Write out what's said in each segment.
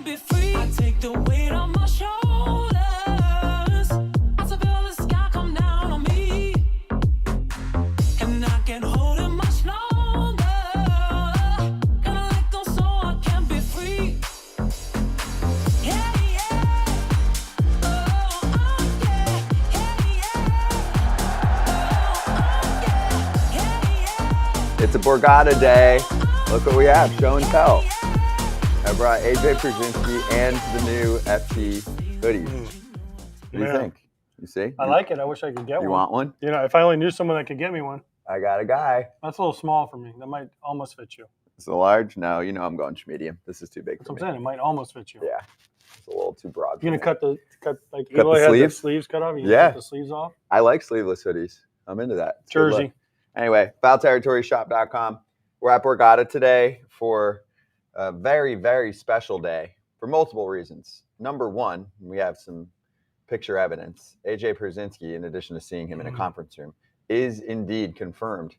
be free. I take the weight on my shoulders. I feel the sky come down on me. And I can't hold it much longer. Gonna let go so I can be free. Yeah, yeah. Oh, yeah. Yeah, yeah. Oh, yeah. It's a Borgata day. Look what we have, show and tell. I brought A.J. Pierzynski and the new FT hoodies. What do you think? You see? I like it. I wish I could get one. You want one? You know, if I only knew someone that could get me one. I got a guy. That's a little small for me. That might almost fit you. It's a large? No, you know I'm going medium. This is too big That's for what me. I'm saying. It might almost fit you. Yeah. It's a little too broad. You're going to cut the sleeves cut off? Yeah. Cut the sleeves off? I like sleeveless hoodies. I'm into that. It's a good Jersey. look. Anyway, foulterritoryshop.com. We're at Borgata today for a very, very special day for multiple reasons. Number one, we have some picture evidence. A.J. Pierzynski, in addition to seeing him in a conference room, is indeed confirmed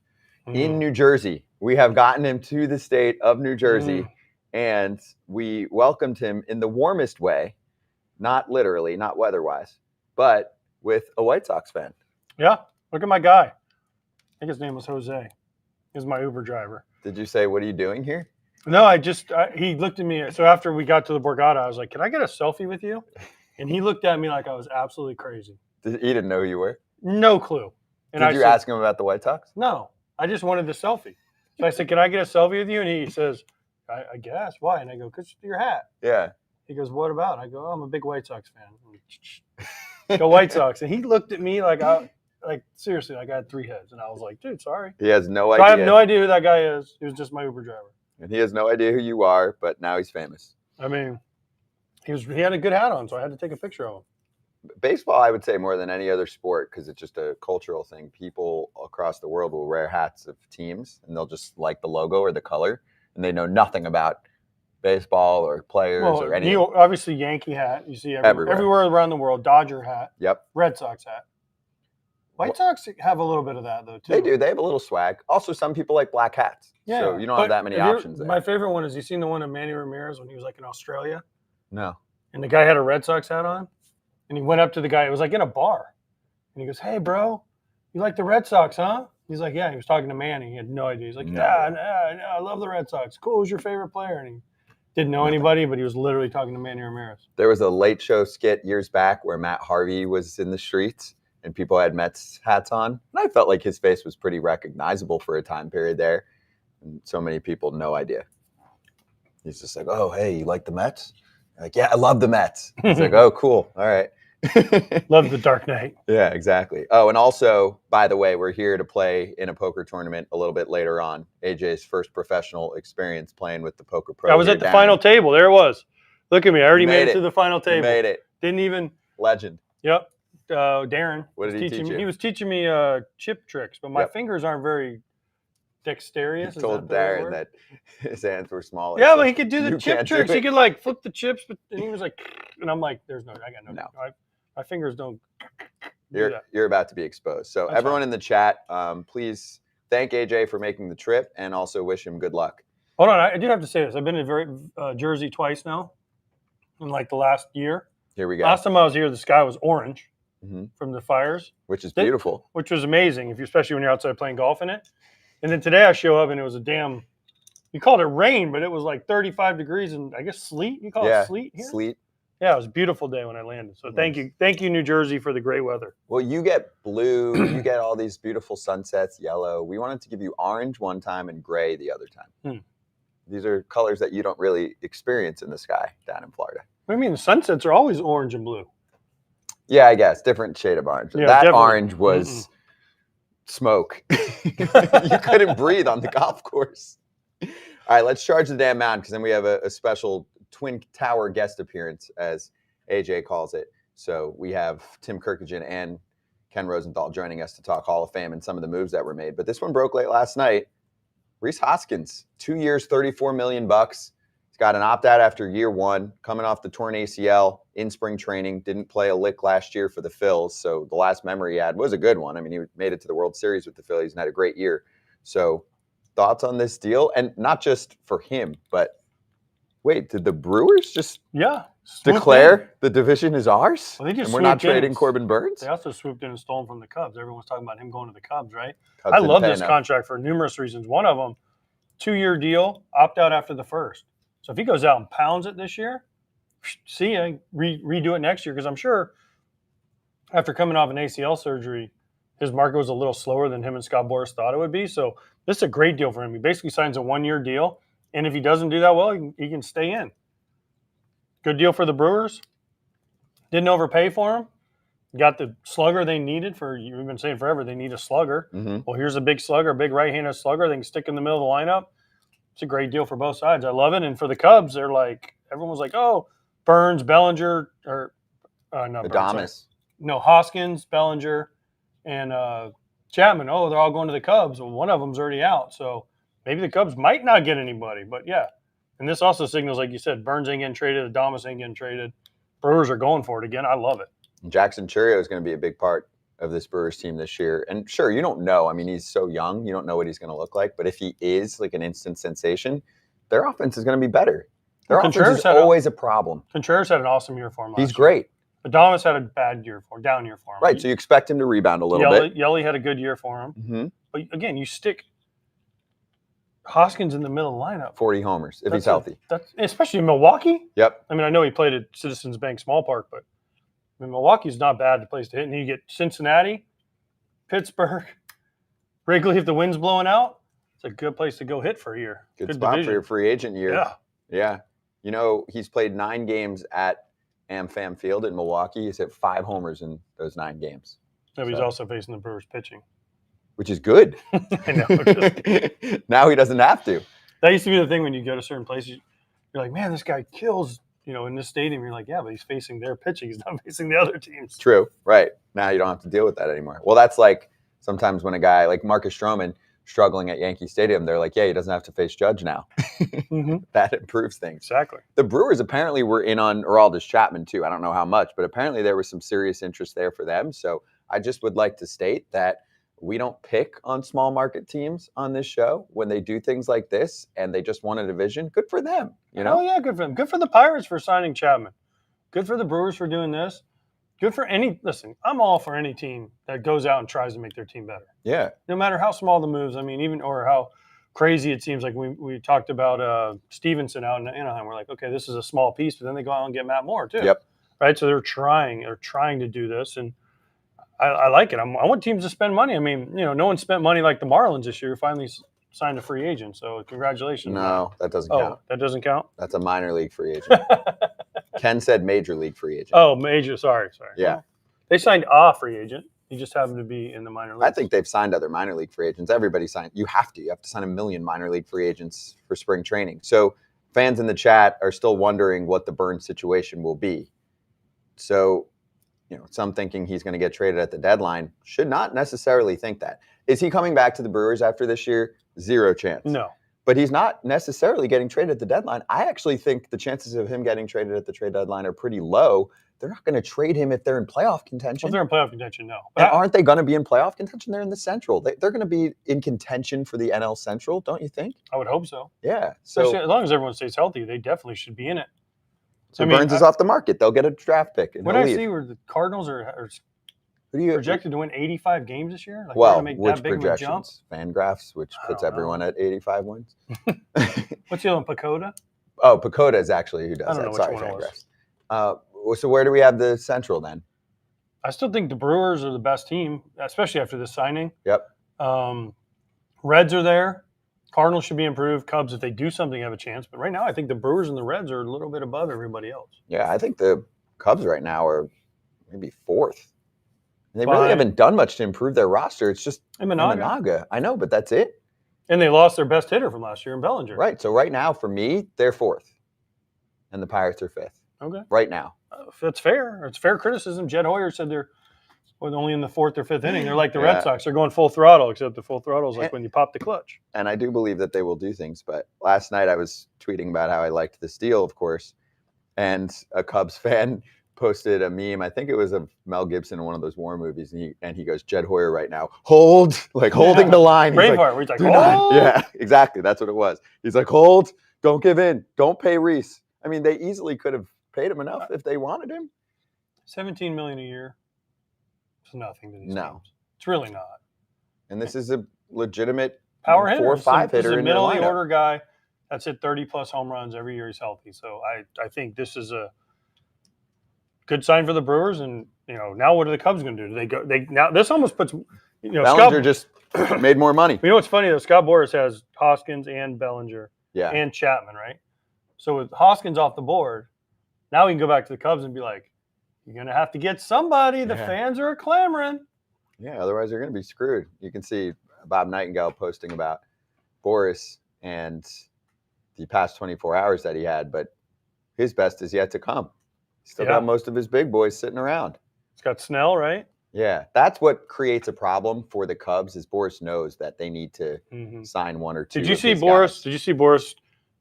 in New Jersey. We have gotten him to the state of New Jersey, and we welcomed him in the warmest way, not literally, not weather-wise, but with a White Sox fan. Yeah. Look at my guy. I think his name was Jose. He's my Uber driver. Did you say, what are you doing here? No, he looked at me. So after we got to the Borgata, I was like, can I get a selfie with you? And he looked at me like I was absolutely crazy. He didn't know who you were? No clue. And Did you ask him about the White Sox? No, I just wanted the selfie. So I said, can I get a selfie with you? And he says, I guess. Why? And I go, because your hat. Yeah. He goes, what about? I go, I'm a big White Sox fan. Go White Sox. And he looked at me like seriously, like I had three heads. And I was like, dude, sorry. He has no So idea. I have no idea who that guy is. He was just my Uber driver. And he has no idea who you are, but now he's famous. I mean, he had a good hat on, so I had to take a picture of him. Baseball, I would say, more than any other sport, because it's just a cultural thing. People across the world will wear hats of teams, and they'll just like the logo or the color, and they know nothing about baseball or players or anything. Obviously, Yankee hat. You see everywhere around the world. Dodger hat. Yep. Red Sox hat. White Sox have a little bit of that, though, too. They do. They have a little swag. Also, some people like black hats. Yeah. So you don't have that many options there. My favorite one is, you seen the one of Manny Ramirez when he was like in Australia? No. And the guy had a Red Sox hat on? And he went up to the guy. It was like in a bar. And he goes, hey, bro, you like the Red Sox, huh? He's like, yeah. He was talking to Manny. He had no idea. He's like, yeah, I love the Red Sox. Cool. Who's your favorite player? And he didn't know anybody, but he was literally talking to Manny Ramirez. There was a Late Show skit years back where Matt Harvey was in the streets and people had Mets hats on. And I felt like his face was pretty recognizable for a time period there. And so many people, no idea. He's just like, oh, hey, you like the Mets? Like, yeah, I love the Mets. It's like, oh, cool. All right. Love the Dark Knight. Yeah, exactly. Oh, and also, by the way, we're here to play in a poker tournament a little bit later on. AJ's first professional experience playing with the Poker Pro. I was at the final table. There it was. Look at me. I already made it to the final table. You made it. Didn't even. Legend. Yep. Darren. What did he teach you? He was teaching me chip tricks, but my fingers aren't very dexterous. You told Darren that his hands were smaller. Yeah, so but he could do the chip tricks. He could like flip the chips, and he was like, and I'm like, I got no. My fingers don't. You're about to be exposed. So That's everyone in the chat, please thank AJ for making the trip, and also wish him good luck. Hold on, I do have to say this. I've been to Jersey twice now, in like the last year. Here we go. Last time I was here, the sky was orange from the fires, which is beautiful. Which was amazing, especially when you're outside playing golf in it. And then today I show up and it was you called it rain, but it was like 35 degrees and I guess sleet. You call it sleet here? Sleet. Yeah, it was a beautiful day when I landed. So thank you, New Jersey, for the great weather. Well, you get blue, you get all these beautiful sunsets, yellow. We wanted to give you orange one time and gray the other time. These are colors that you don't really experience in the sky down in Florida. What do you mean? The sunsets are always orange and blue. Yeah, I guess. Different shade of orange. Yeah, that definitely. Orange was smoke. You couldn't breathe on the golf course. All right, let's charge the damn mound, because then we have a special Twin Tower guest appearance, as AJ calls it. So we have Tim Kurkjian and Ken Rosenthal joining us to talk Hall of Fame and some of the moves that were made. But this one broke late last night. Rhys Hoskins, 2 years, $34 million. He's got an opt-out after year one, coming off the torn ACL in spring training. Didn't play a lick last year for the Phils, so the last memory he had was a good one. I mean, he made it to the World Series with the Phillies and had a great year. So thoughts on this deal? And not just for him, but Wait, did the Brewers just Yeah. swooped in. declare the division is ours? Well, they just and we're not swooped in trading and Corbin Burns? They also swooped in and stolen from the Cubs. Everyone's talking about him going to the Cubs, right? Cubs I didn't love pay this enough. contract for numerous reasons. One of them, 2-year deal, opt out after the first. So if he goes out and pounds it this year, see ya, redo it next year. Because I'm sure after coming off an ACL surgery, his market was a little slower than him and Scott Boras thought it would be. So this is a great deal for him. He basically signs a 1-year deal. And if he doesn't do that well, he can stay in. Good deal for the Brewers. Didn't overpay for him. Got the slugger they needed you've been saying forever, they need a slugger. Mm-hmm. Well, here's a big slugger, a big right-handed slugger they can stick in the middle of the lineup. It's a great deal for both sides. I love it. And for the Cubs, they're like, everyone was like, oh, Burns, Bellinger, or not Burns, Adames. no, Hoskins, Bellinger, and Chapman. Oh, they're all going to the Cubs. Well, one of them's already out. So maybe the Cubs might not get anybody. But yeah. And this also signals, like you said, Burns ain't getting traded, Adames ain't getting traded. Brewers are going for it again. I love it. Jackson Chourio is going to be a big part of this Brewers team this year. And sure, you don't know. I mean, he's so young. You don't know what he's going to look like. But if he is like an instant sensation, their offense is going to be better. Their offense is always a problem. Contreras had an awesome year for him last He's year. great. Adames had a bad year for him, down year for him. Right, so you expect him to rebound a little bit. Yelly had a good year for him. Mm-hmm. But again, you stick Hoskins in the middle of the lineup. 40 homers if he's healthy. That's especially in Milwaukee. Yep. I mean, I know he played at Citizens Bank Small Park, but I mean, Milwaukee's not bad the place to hit. And you get Cincinnati, Pittsburgh, Wrigley if the wind's blowing out. It's a good place to go hit for a year. Good spot division. for your free agent year. Yeah. Yeah. You know, he's played 9 games at AmFam Field in Milwaukee. He's hit 5 homers in those 9 games. No, he's also facing the Brewers pitching. Which is good. I know. Now he doesn't have to. That used to be the thing when you go to certain places. You're like, man, this guy kills, in this stadium. You're like, yeah, but he's facing their pitching. He's not facing the other teams. True. Right. Now you don't have to deal with that anymore. Well, that's like sometimes when a guy like Marcus Stroman struggling at Yankee Stadium, they're like, yeah, he doesn't have to face Judge now. Mm-hmm. That improves things. Exactly. The Brewers apparently were in on Aroldis Chapman too. I don't know how much, but apparently there was some serious interest there for them. So I just would like to state that we don't pick on small market teams on this show when they do things like this and they just won a division. Good for them. Oh, yeah, good for them. Good for the Pirates for signing Chapman. Good for the Brewers for doing this. Good for listen, I'm all for any team that goes out and tries to make their team better. Yeah. No matter how small the moves, I mean, or how crazy it seems. Like we talked about Stevenson out in Anaheim. We're like, okay, this is a small piece, but then they go out and get Matt Moore too. Yep. Right? So they're trying to do this, and I like it. I want teams to spend money. I mean, no one spent money like the Marlins this year. Finally signed a free agent. So congratulations. No, that doesn't count. That doesn't count? That's a minor league free agent. Ken said major league free agent. Oh, major. Sorry. Yeah. Well, they signed a free agent. He just happened to be in the minor leagues. I think they've signed other minor league free agents. Everybody signed. You have to sign 1 million minor league free agents for spring training. So fans in the chat are still wondering what the Burns situation will be. So, some thinking he's going to get traded at the deadline should not necessarily think that. Is he coming back to the Brewers after this year? 0 chance. No. But he's not necessarily getting traded at the deadline. I actually think the chances of him getting traded at the trade deadline are pretty low. They're not going to trade him if they're in playoff contention. Well, if they're in playoff contention, no. And aren't they going to be in playoff contention? They're in the Central. They're going to be in contention for the NL Central, don't you think? I would hope so. Yeah. Especially So as long as everyone stays healthy, they definitely should be in it. Burns is off the market. They'll get a draft pick. And what did I see where the Cardinals are who do you projected to win 85 games this year? Like, well, make which that big projections? Fangraphs, which puts everyone at 85 wins. What's the other one, Pacoda? Oh, Pacoda is actually who does I don't that. know Sorry, which one it Fangraphs. So where do we have the Central then? I still think the Brewers are the best team, especially after this signing. Yep. Reds are there. Cardinals should be improved. Cubs, if they do something, have a chance. But right now, I think the Brewers and the Reds are a little bit above everybody else. Yeah, I think the Cubs right now are maybe 4th. And they Fine. really haven't done much to improve their roster. It's just Imanaga. I know, but that's it. And they lost their best hitter from last year in Bellinger. Right. So right now, for me, they're 4th. And the Pirates are 5th. Okay. Right now. That's fair. It's fair criticism. Jed Hoyer said they're only in the 4th or 5th inning. They're like the Red Sox. They're going full throttle, except the full throttle is like when you pop the clutch. And I do believe that they will do things. But last night I was tweeting about how I liked this deal, of course. And a Cubs fan posted a meme. I think it was of Mel Gibson in one of those war movies. And he goes, Jed Hoyer right now, holding the line. Braveheart, where he's like, "Do not." Yeah, exactly. That's what it was. He's like, hold, Don't give in. Don't pay Rhys. I mean, they easily could have paid him enough if they wanted him. $17 million a year. It's nothing to these No. teams. It's really not. And this is a legitimate Power hitter. 4 or 5 This is hitter a in your middle of the lineup. order guy that's hit 30-plus home runs every year he's healthy. So I think this is a good sign for the Brewers. And, now what are the Cubs going to do? Do they go? Now this almost puts, Bellinger just made more money. You know what's funny, though? Scott Boras has Hoskins and Bellinger Yeah. and Chapman, right? So with Hoskins off the board, now we can go back to the Cubs and be like, you're going to have to get somebody. The fans are clamoring. Yeah, otherwise you're going to be screwed. You can see Bob Nightingale posting about Boris and the past 24 hours that he had, but his best is yet to come. Still got most of his big boys sitting around. He's got Snell, right? Yeah, that's what creates a problem for the Cubs is Boris knows that they need to sign 1 or 2. Did you see Boris? Did you see Boris?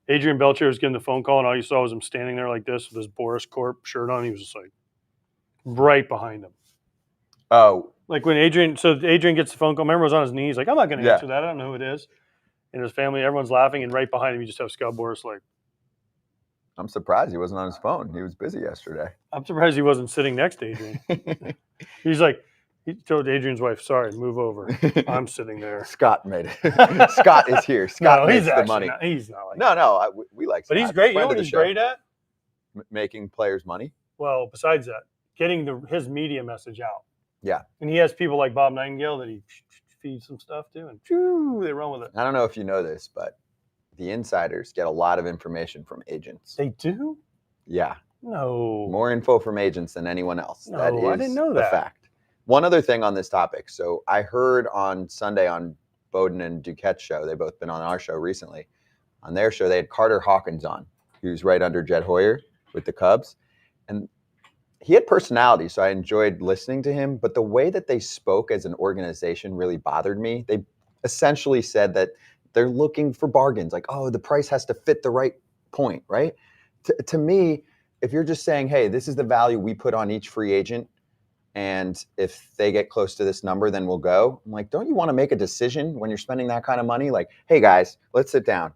Adrian Beltré was getting the phone call, and all you saw was him standing there like this with his Boris Corp shirt on. He was just like right behind him. Oh. Like when Adrian gets the phone call, remember, he was on his knees, like, I'm not going to answer that. I don't know who it is. And his family, everyone's laughing, and right behind him, you just have Scott Boras like. I'm surprised he wasn't on his phone. He was busy yesterday. I'm surprised he wasn't sitting next to Adrian. He's like, he told Adrian's wife, sorry, move over. I'm sitting there. Scott made it. Scott is here. Scott makes the money. He's not like No, we like Scott. But he's great. You know what he's great at? Making players money. Well, besides that, getting his media message out. Yeah. And he has people like Bob Nightingale that he feeds some stuff to, and they run with it. I don't know if you know this, but the insiders get a lot of information from agents. They do? Yeah. No. More info from agents than anyone else. No, that is I didn't know that. a fact. One other thing on this topic. So I heard on Sunday on Bowden and Duquette's show, they've both been on our show recently. On their show, they had Carter Hawkins on, who's right under Jed Hoyer with the Cubs. And he had personality, so I enjoyed listening to him. But the way that they spoke as an organization really bothered me. They essentially said that they're looking for bargains, like, oh, the price has to fit the right point, right? To me, if you're just saying, hey, this is the value we put on each free agent, and if they get close to this number, then we'll go. I'm like, don't you want to make a decision when you're spending that kind of money? Like, hey, guys, let's sit down.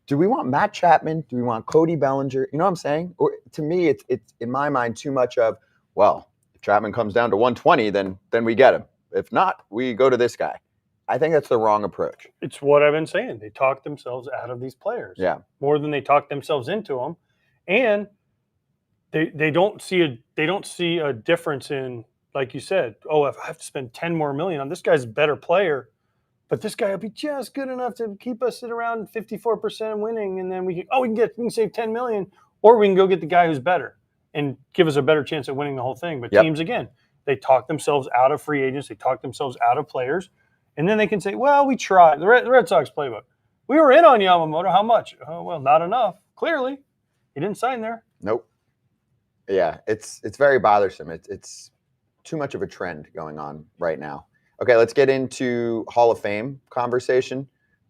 Do we want Matt Chapman? Do we want Cody Bellinger? You know what I'm saying? Or to me, it's in my mind too much of, well, if Chapman comes down to 120, then we get him. If not, we go to this guy. I think that's the wrong approach. It's what I've been saying. They talk themselves out of these players. Yeah. More than they talk themselves into them. And they don't see a difference in, like you said, oh, if I have to spend $10 more million on this guy's a better player, but this guy will be just good enough to keep us at around 54% winning, and then we can save $10 million, or we can go get the guy who's better and give us a better chance at winning the whole thing. But teams, again, they talk themselves out of free agents, they talk themselves out of players, and then they can say, well, we tried. The Red Sox playbook. We were in on Yamamoto. How much? Oh, well, not enough. Clearly. He didn't sign there. Nope. Yeah, it's very bothersome. It's too much of a trend going on right now. Okay, let's get into Hall of Fame conversation,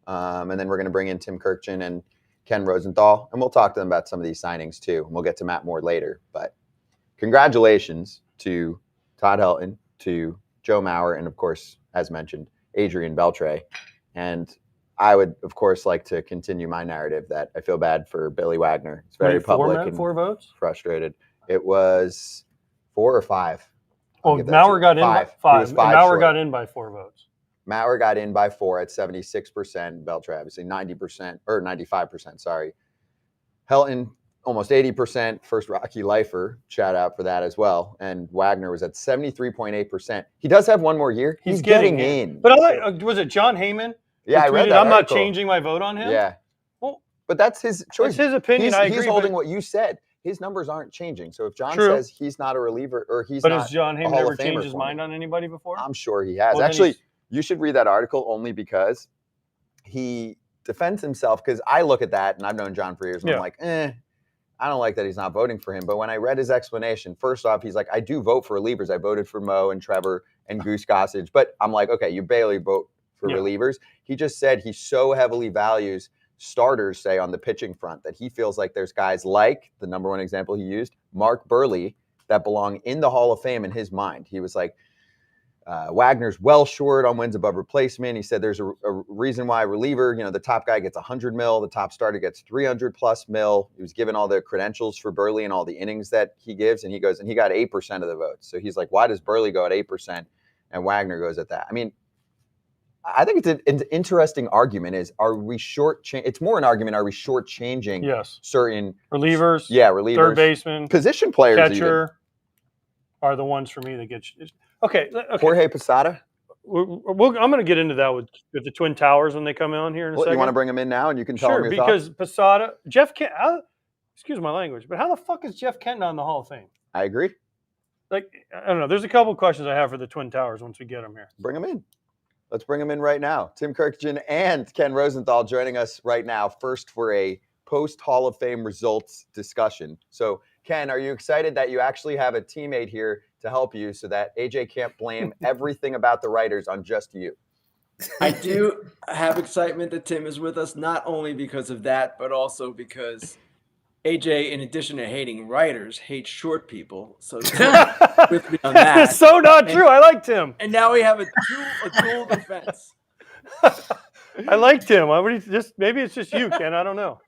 and then we're going to bring in Tim Kurkjian and Ken Rosenthal, and we'll talk to them about some of these signings too. And we'll get to Matt Moore later. But congratulations to Todd Helton, to Joe Mauer, and of course, as mentioned, Adrian Beltré. And I would, of course, like to continue my narrative that I feel bad for Billy Wagner. It's very public and 4 votes? Frustrated. It was 4 or 5. Oh, Mauer got in by 5. Mauer got in by 4 votes. Mauer got in by 4 at 76%. Beltré, obviously 90% or 95%. Sorry. Helton, almost 80%. First Rocky lifer. Shout out for that as well. And Wagner was at 73.8%. He does have one more year. He's getting in. But was it John Heyman? Yeah, I read that. I'm not changing my vote on him. Yeah. Well, but that's his choice. It's his opinion. I agree. He's holding what you said. His numbers aren't changing. So if John says he's not a reliever or he's not, has John Heyman ever changed his mind on anybody before? I'm sure he has. Well, actually, you should read that article only because he defends himself. Because I look at that and I've known John for years, and I'm like, I don't like that he's not voting for him. But when I read his explanation, first off, he's like, I do vote for relievers. I voted for Mo and Trevor and Goose Gossage. But I'm like, okay, you barely vote for relievers. He just said he so heavily values starters, say, on the pitching front, that he feels like there's guys like the number one example he used, Mark Burley, that belong in the Hall of Fame in his mind. He was like, Wagner's well short on wins above replacement. He said there's a reason why reliever, the top guy gets 100 mil, the top starter gets 300 plus mil. He was given all the credentials for Burley and all the innings that he gives, and he goes, and he got 8% of the votes. So he's like, why does Burley go at 8% and Wagner goes at that? I mean, I think it's an interesting argument. Are we it's more an argument, are we shortchanging certain relievers? Yeah, relievers. Third baseman. Position players. Catcher even are the ones for me that get. Okay. Jorge Posada. I'm going to get into that with the Twin Towers when they come on here in a second. You want to bring them in now, and you can tell them your because thoughts? Posada, excuse my language, but how the fuck is Jeff Kent on the Hall of Fame? I agree. Like, I don't know. There's a couple questions I have for the Twin Towers once we get them here. Bring them in. Let's bring them in right now. Tim Kurkjian and Ken Rosenthal joining us right now, first for a post-Hall of Fame results discussion. So, Ken, are you excited that you actually have a teammate here to help you so that AJ can't blame everything about the writers on just you? I do have excitement that Tim is with us, not only because of that, but also because AJ, in addition to hating writers, hates short people. So with me on that. It's so not true. I like Tim. And now we have a dual defense. I like Tim. Maybe it's just you, Ken. I don't know.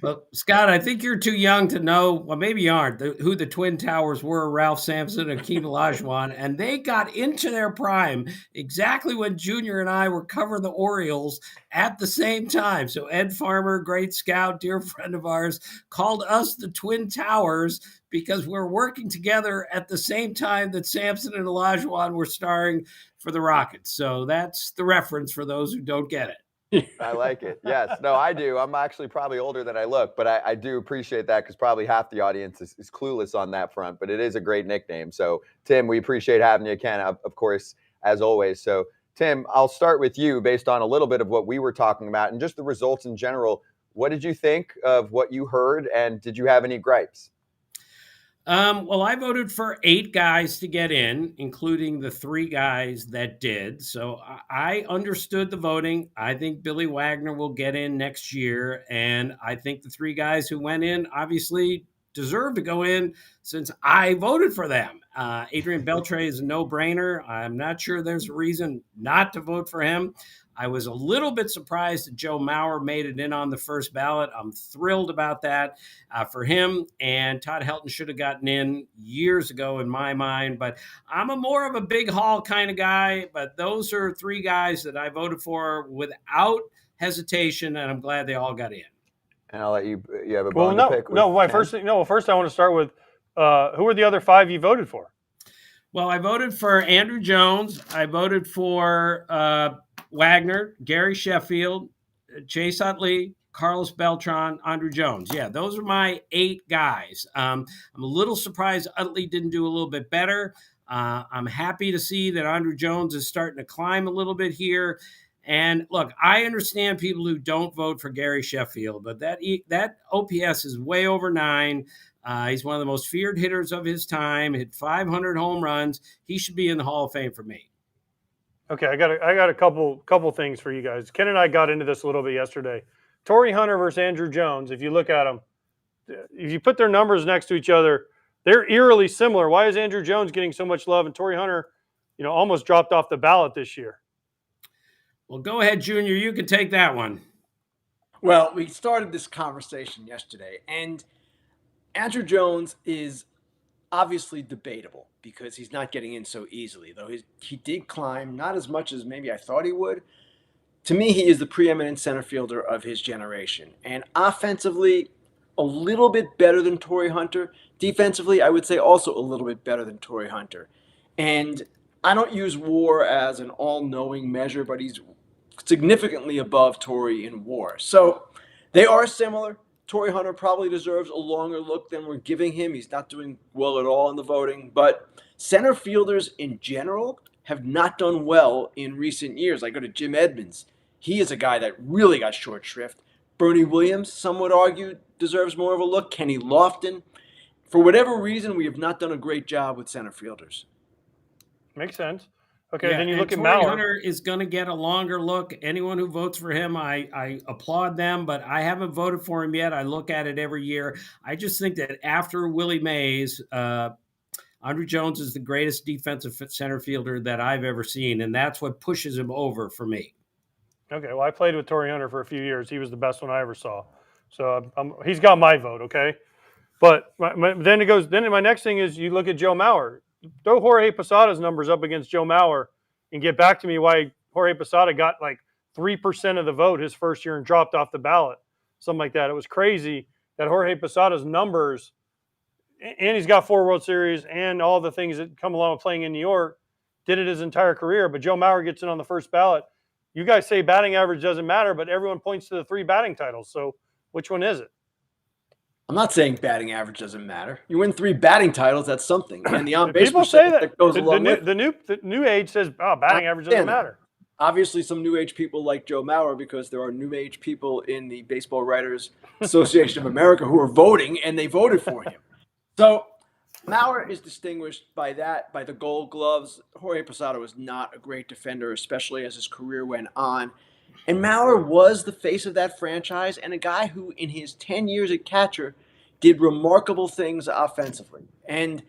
Well, Scott, I think you're too young to know, well, maybe you aren't, who the Twin Towers were, Ralph Sampson and Akeem Olajuwon, and they got into their prime exactly when Junior and I were covering the Orioles at the same time. So Ed Farmer, great scout, dear friend of ours, called us the Twin Towers because we're working together at the same time that Sampson and Olajuwon were starring for the Rockets. So that's the reference for those who don't get it. I like it. Yes. No, I do. I'm actually probably older than I look, but I do appreciate that because probably half the audience is clueless on that front, but it is a great nickname. So, Tim, we appreciate having you, Ken, of course, as always. So, Tim, I'll start with you based on a little bit of what we were talking about and just the results in general. What did you think of what you heard, and did you have any gripes? Well, I voted for 8 guys to get in, including the 3 guys that did. So I understood the voting. I think Billy Wagner will get in next year. And I think the 3 guys who went in obviously deserve to go in since I voted for them. Adrian Beltré is a no-brainer. I'm not sure there's a reason not to vote for him. I was a little bit surprised that Joe Mauer made it in on the first ballot. I'm thrilled about that for him. And Todd Helton should have gotten in years ago in my mind. But I'm more of a big Hall kind of guy. But those are 3 guys that I voted for without hesitation, and I'm glad they all got in. And I'll let you have a bone to pick with first I want to start with who were the other 5 you voted for? Well, I voted for Andrew Jones. I voted for Wagner, Gary Sheffield, Chase Utley, Carlos Beltran, Andrew Jones. Yeah, those are my 8 guys. I'm a little surprised Utley didn't do a little bit better. I'm happy to see that Andrew Jones is starting to climb a little bit here. And look, I understand people who don't vote for Gary Sheffield, but that OPS is way over 9. He's one of the most feared hitters of his time, hit 500 home runs. He should be in the Hall of Fame for me. Okay, I got a couple things for you guys. Ken and I got into this a little bit yesterday. Torrey Hunter versus Andrew Jones. If you look at them, if you put their numbers next to each other, they're eerily similar. Why is Andrew Jones getting so much love and Torrey Hunter, almost dropped off the ballot this year? Well, go ahead, Junior. You can take that one. Well, we started this conversation yesterday, and Andrew Jones is obviously debatable because he's not getting in so easily, though he did climb, not as much as maybe I thought he would. To me, he is the preeminent center fielder of his generation. And offensively, a little bit better than Torrey Hunter. Defensively, I would say also a little bit better than Torrey Hunter. And I don't use WAR as an all-knowing measure, but he's significantly above Torrey in WAR. So they are similar. Torrey Hunter probably deserves a longer look than we're giving him. He's not doing well at all in the voting. But center fielders in general have not done well in recent years. I go to Jim Edmonds. He is a guy that really got short shrift. Bernie Williams, some would argue, deserves more of a look. Kenny Lofton. For whatever reason, we have not done a great job with center fielders. Makes sense. Okay, then you look at Torrey Mauer. Hunter is going to get a longer look. Anyone who votes for him, I applaud them, but I haven't voted for him yet. I look at it every year. I just think that after Willie Mays, Andruw Jones is the greatest defensive center fielder that I've ever seen, and that's what pushes him over for me. Okay, well, I played with Torrey Hunter for a few years. He was the best one I ever saw. So he's got my vote, okay? But then my next thing is you look at Joe Mauer. Throw Jorge Posada's numbers up against Joe Mauer and get back to me why Jorge Posada got like 3% of the vote his first year and dropped off the ballot. Something like that. It was crazy that Jorge Posada's numbers, and he's got 4 World Series and all the things that come along with playing in New York, did it his entire career. But Joe Mauer gets in on the first ballot. You guys say batting average doesn't matter, but everyone points to the 3 batting titles. So which one is it? I'm not saying batting average doesn't matter. You win 3 batting titles, that's something. And the on-base people say that goes along with the new age says, oh, batting average doesn't matter. Obviously, some new age people like Joe Mauer, because there are new age people in the Baseball Writers Association of America who are voting, and they voted for him. So Mauer is distinguished by the Gold Gloves. Jorge Posada was not a great defender, especially as his career went on. And Mauer was the face of that franchise and a guy who, in his 10 years at catcher, did remarkable things offensively. And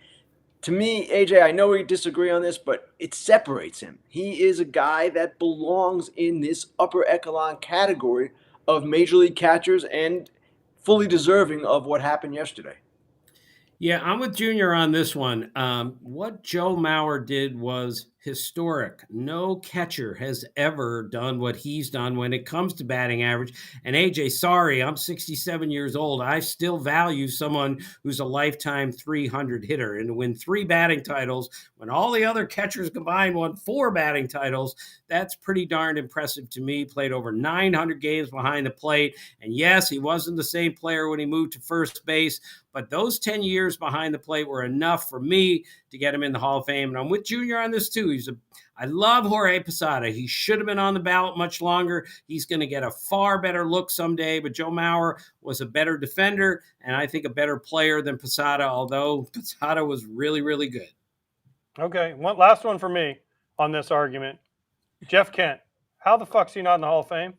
to me, AJ, I know we disagree on this, but it separates him. He is a guy that belongs in this upper echelon category of major league catchers and fully deserving of what happened yesterday. Yeah, I'm with Junior on this one. What Joe Mauer did was historic. No catcher has ever done what he's done when it comes to batting average. And AJ, sorry, I'm 67 years old. I still value someone who's a lifetime 300 hitter. And to win 3 batting titles, when all the other catchers combined won 4 batting titles, that's pretty darn impressive to me. Played over 900 games behind the plate. And yes, he wasn't the same player when he moved to first base, but those 10 years behind the plate were enough for me to get him in the Hall of Fame. And I'm with Junior on this too. I love Jorge Posada. He should have been on the ballot much longer. He's going to get a far better look someday. But Joe Mauer was a better defender and I think a better player than Posada, although Posada was really, really good. Okay, one last one for me on this argument. Jeff Kent, how the fuck's he not in the Hall of Fame?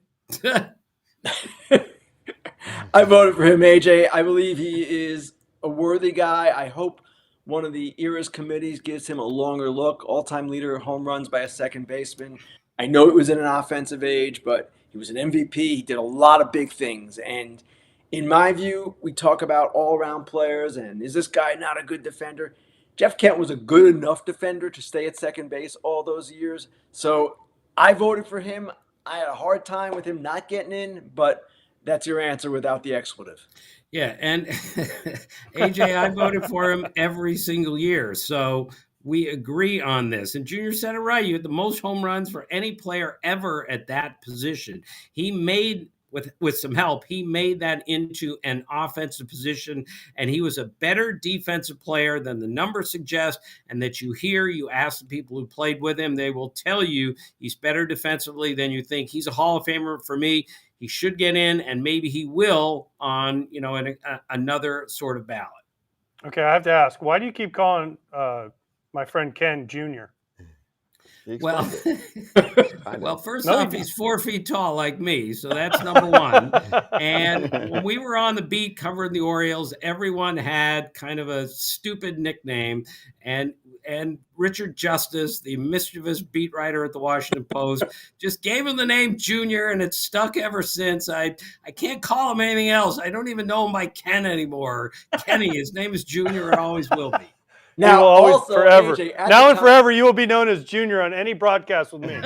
I voted for him, AJ. I believe he is a worthy guy. I hope one of the ERAS committees gives him a longer look. All-time leader home runs by a second baseman. I know it was in an offensive age, but he was an MVP. He did a lot of big things. And in my view, we talk about all-around players, and is this guy not a good defender? Jeff Kent was a good enough defender to stay at second base all those years. So I voted for him. I had a hard time with him not getting in, but that's your answer without the expletive. Yeah, and AJ, I voted for him every single year. So we agree on this. And Junior said it right. You had the most home runs for any player ever at that position. He made, with some help, he made that into an offensive position, and he was a better defensive player than the numbers suggest, and that you ask the people who played with him, they will tell you he's better defensively than you think. He's a Hall of Famer for me. He should get in, and maybe he will on, in another sort of ballot. Okay, I have to ask, why do you keep calling my friend Ken Junior? Well, first off, he's 4 feet tall like me, so that's number one. And when we were on the beat covering the Orioles, everyone had kind of a stupid nickname, and Richard Justice, the mischievous beat writer at the Washington Post, just gave him the name Junior, and it's stuck ever since. I can't call him anything else. I don't even know him by Ken anymore. Kenny, his name is Junior, and always will be. Now, always, forever. AJ, now and forever, you will be known as Junior on any broadcast with me.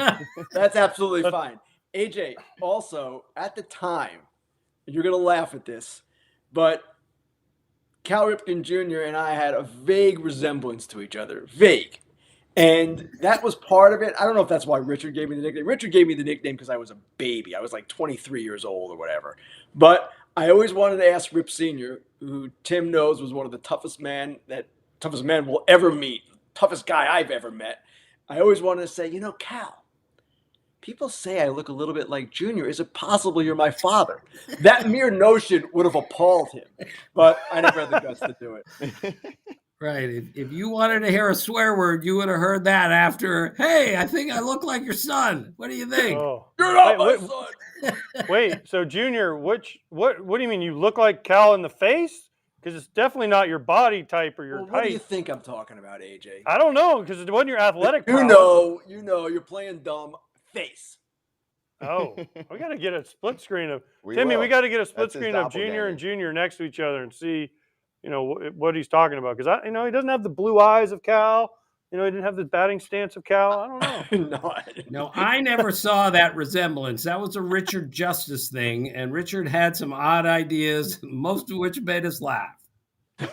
That's absolutely fine. AJ, also, at the time, you're going to laugh at this, but Cal Ripken Jr. and I had a vague resemblance to each other. Vague. And that was part of it. I don't know if that's why Richard gave me the nickname. Richard gave me the nickname because I was a baby. I was like 23 years old or whatever. But I always wanted to ask Rip Sr., who Tim knows was one of the toughest men we'll ever meet, toughest guy I've ever met. I always wanted to say, Cal, people say I look a little bit like Junior. Is it possible you're my father? That mere notion would have appalled him, but I never had the guts to do it. Right. If you wanted to hear a swear word, you would have heard that after, hey, I think I look like your son. What do you think? Oh. You're not my son. Wait, so Junior, what do you mean? You look like Cal in the face? because it's definitely not your body type or your Well, height. what do you think I'm talking about, AJ? I don't know, because it wasn't your athletic You prowess. know, you're playing dumb. Face. Oh, we got to get a split screen of We Timmy. will. We got to get a split That's his screen of Junior and doppelganger. Junior next to each other and see, what he's talking about. Because he doesn't have the blue eyes of Cal. He didn't have the batting stance of Cal. I don't know. No, No, I never saw that resemblance. That was a Richard Justice thing, and Richard had some odd ideas, most of which made us laugh. Hey,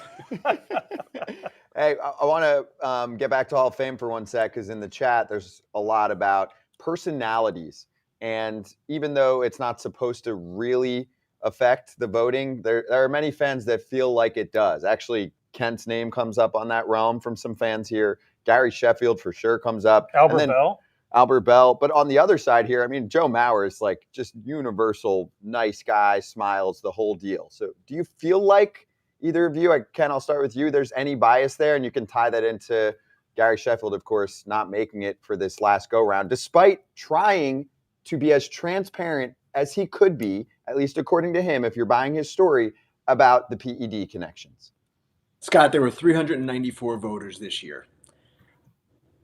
I want to get back to Hall of Fame for one sec, because in the chat there's a lot about personalities, and even though it's not supposed to really affect the voting, there are many fans that feel like it does. Actually, Kent's name comes up on that realm from some fans here. Gary Sheffield for sure comes up. Albert Bell. Albert Bell. But on the other side here, I mean, Joe Mauer is like just universal nice guy, smiles, the whole deal. So do you feel like either of you, Ken, I'll start with you, there's any bias there? And you can tie that into Gary Sheffield, of course, not making it for this last go-round, despite trying to be as transparent as he could be, at least according to him, if you're buying his story, about the PED connections. Scott, there were 394 voters this year.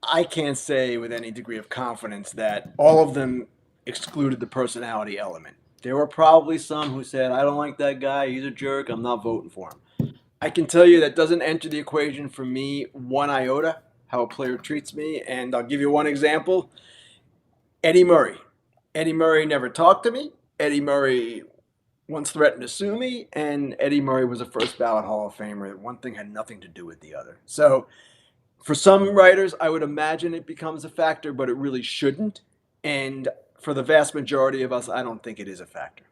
I can't say with any degree of confidence that all of them excluded the personality element. There were probably some who said, I don't like that guy, he's a jerk, I'm not voting for him. I can tell you that doesn't enter the equation for me one iota, how a player treats me, and I'll give you one example. Eddie Murray. Eddie Murray never talked to me. Eddie Murray once threatened to sue me, and Eddie Murray was a first ballot Hall of Famer. One thing had nothing to do with the other. So for some writers, I would imagine it becomes a factor, but it really shouldn't. And for the vast majority of us, I don't think it is a factor.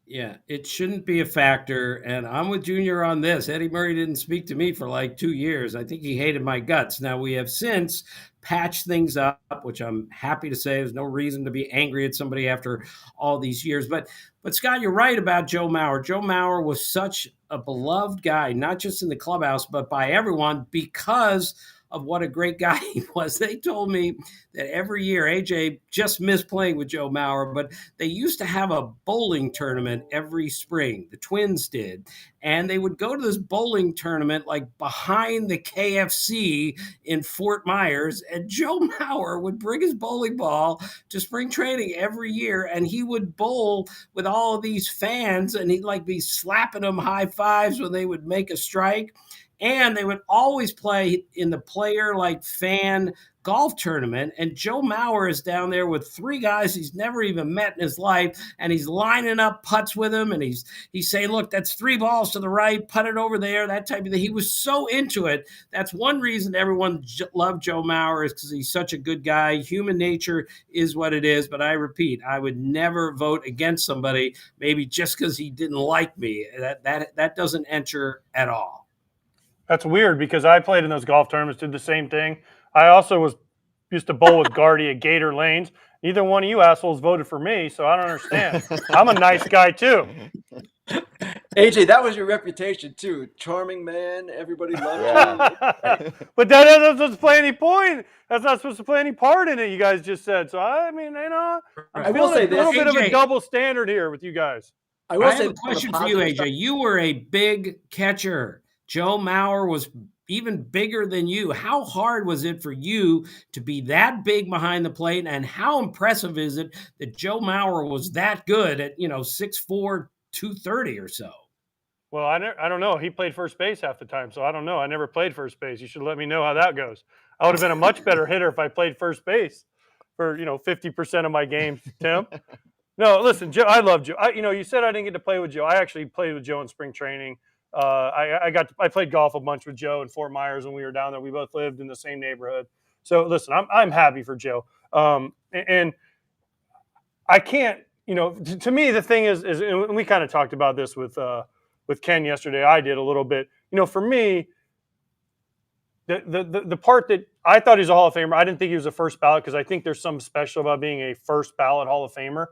Yeah, it shouldn't be a factor. And I'm with Junior on this. Eddie Murray didn't speak to me for like 2 years. I think he hated my guts. Now, we have since patched things up, which I'm happy to say. There's no reason to be angry at somebody after all these years. But Scott, you're right about Joe Mauer. Joe Mauer was such a beloved guy, not just in the clubhouse, but by everyone, because of what a great guy he was. They told me that every year, AJ just missed playing with Joe Mauer, but they used to have a bowling tournament every spring. The Twins did. And they would go to this bowling tournament like behind the KFC in Fort Myers, and Joe Mauer would bring his bowling ball to spring training every year, and he would bowl with all of these fans, and he'd like be slapping them high fives when they would make a strike. And they would always play in the player fan golf tournament. And Joe Mauer is down there with 3 guys he's never even met in his life. And he's lining up putts with them. And he's saying, look, that's 3 balls to the right, put it over there, that type of thing. He was so into it. That's one reason everyone loved Joe Mauer, is because he's such a good guy. Human nature is what it is. But I repeat, I would never vote against somebody, maybe just because he didn't like me. That doesn't enter at all. That's weird, because I played in those golf tournaments, did the same thing. I also used to bowl with Gardy at Gator Lanes. Neither one of you assholes voted for me, so I don't understand. I'm a nice guy too. AJ, that was your reputation too. Charming man, everybody loved you. But that doesn't play any point. That's not supposed to play any part in it, you guys just said. So, I mean, I'm will say feeling a little this. bit of a AJ. double standard here with you guys. I I will have say a question for you, AJ. You were a big catcher. Joe Mauer was even bigger than you. How hard was it for you to be that big behind the plate? And how impressive is it that Joe Mauer was that good at, 6'4", 230 or so? Well, I don't know. He played first base half the time, so I don't know. I never played first base. You should let me know how that goes. I would have been a much better hitter if I played first base for 50% of my games, Tim. No, listen, Joe. I love Joe. You said I didn't get to play with Joe. I actually played with Joe in spring training. I played golf a bunch with Joe in Fort Myers when we were down there. We both lived in the same neighborhood. So listen, I'm happy for Joe. And I can't, to me, the thing is, and we kind of talked about this with Ken yesterday. I did a little bit, for me, the part that I thought he's a Hall of Famer, I didn't think he was a first ballot, because I think there's something special about being a first ballot Hall of Famer.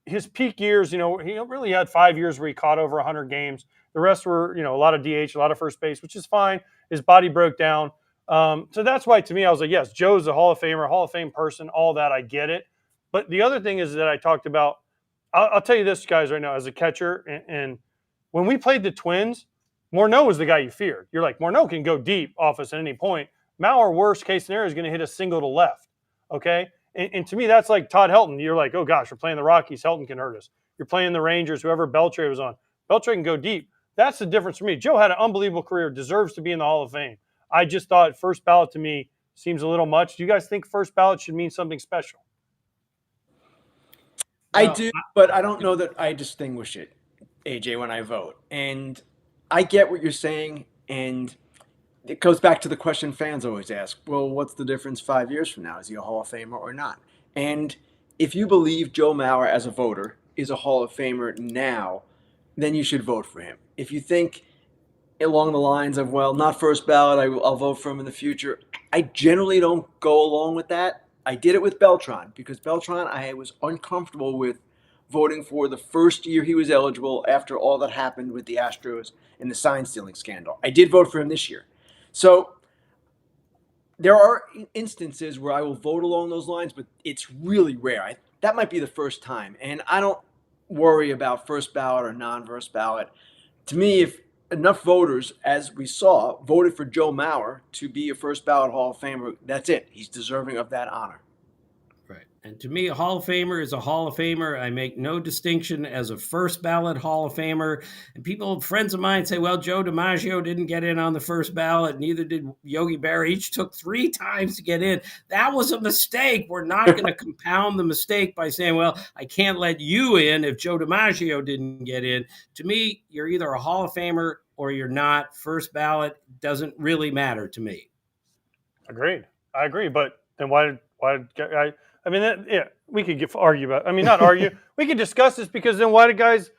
His peak years, he really had 5 years where he caught over 100 games. The rest were, a lot of DH, a lot of first base, which is fine. His body broke down. So that's why, to me, I was like, yes, Joe's a Hall of Famer, Hall of Fame person, all that, I get it. But the other thing is that I talked about, I'll tell you this, guys, right now, as a catcher, and when we played the Twins, Morneau was the guy you feared. You're like, Morneau can go deep off us at any point. Mauer, worst case scenario, is going to hit a single to left. Okay? And to me, that's like Todd Helton. You're like, oh gosh, we're playing the Rockies. Helton can hurt us. You're playing the Rangers, whoever Beltré was on. Beltré can go deep. That's the difference for me. Joe had an unbelievable career, deserves to be in the Hall of Fame. I just thought first ballot to me seems a little much. Do you guys think first ballot should mean something special? I do, but I don't know that I distinguish it, AJ, when I vote. And I get what you're saying, and it goes back to the question fans always ask, well, what's the difference 5 years from now? Is he a Hall of Famer or not? And if you believe Joe Mauer as a voter is a Hall of Famer now, then you should vote for him. If you think along the lines of, well, not first ballot, I'll vote for him in the future, I generally don't go along with that. I did it with Beltran because Beltran, I was uncomfortable with voting for the first year he was eligible after all that happened with the Astros and the sign stealing scandal. I did vote for him this year. So there are instances where I will vote along those lines, but it's really rare. That might be the first time. And I don't worry about first ballot or non-first ballot. To me, if enough voters, as we saw, voted for Joe Mauer to be a first ballot Hall of Famer, that's it. He's deserving of that honor. Right. And to me, a Hall of Famer is a Hall of Famer. I make no distinction as a first ballot Hall of Famer. And people, friends of mine say, well, Joe DiMaggio didn't get in on the first ballot. Neither did Yogi Berra. Each took 3 times to get in. That was a mistake. We're not going to compound the mistake by saying, well, I can't let you in if Joe DiMaggio didn't get in. To me, you're either a Hall of Famer or you're not. First ballot doesn't really matter to me. Agreed. I agree. But then why we could argue about. I mean, not argue. We could discuss this because then why do guys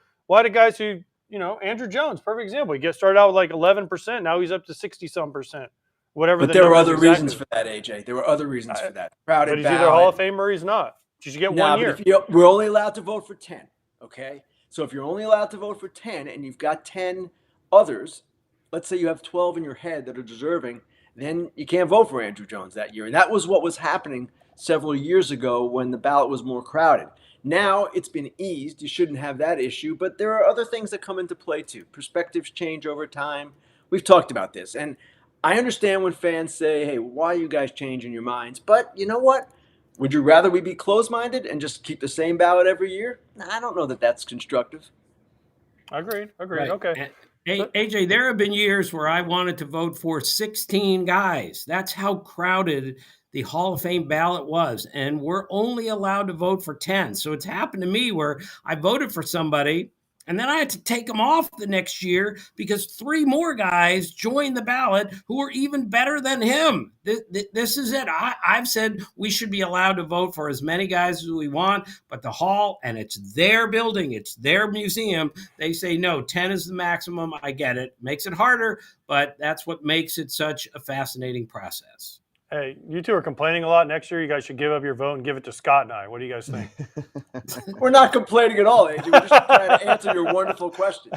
who, Andrew Jones, perfect example. He started out with like 11%. Now he's up to 60-some%. Whatever. But there were other reasons for that, AJ. There were other reasons for that. But he's either Hall of Fame or he's not. You should get 1 year. We're only allowed to vote for 10. Okay. So if you're only allowed to vote for 10 and you've got 10 others, let's say you have 12 in your head that are deserving, then you can't vote for Andrew Jones that year. And that was what was happening several years ago when the ballot was more crowded. Now it's been eased. You shouldn't have that issue, but there are other things that come into play too. Perspectives change over time. We've talked about this. And I understand when fans say, hey, why are you guys changing your minds? But you know what? Would you rather we be closed-minded and just keep the same ballot every year? I don't know that that's constructive. Agreed. Right. Okay. AJ, there have been years where I wanted to vote for 16 guys. That's how crowded the Hall of Fame ballot was. And we're only allowed to vote for 10. So it's happened to me where I voted for somebody and then I had to take them off the next year because 3 more guys joined the ballot who were even better than him. This is it. I've said we should be allowed to vote for as many guys as we want, but the Hall, and it's their building, it's their museum, they say, no, 10 is the maximum. I get it. Makes it harder, but that's what makes it such a fascinating process. Hey, you two are complaining a lot. Next year, you guys should give up your vote and give it to Scott and I. What do you guys think? We're not complaining at all, AJ. We're just trying to answer your wonderful questions.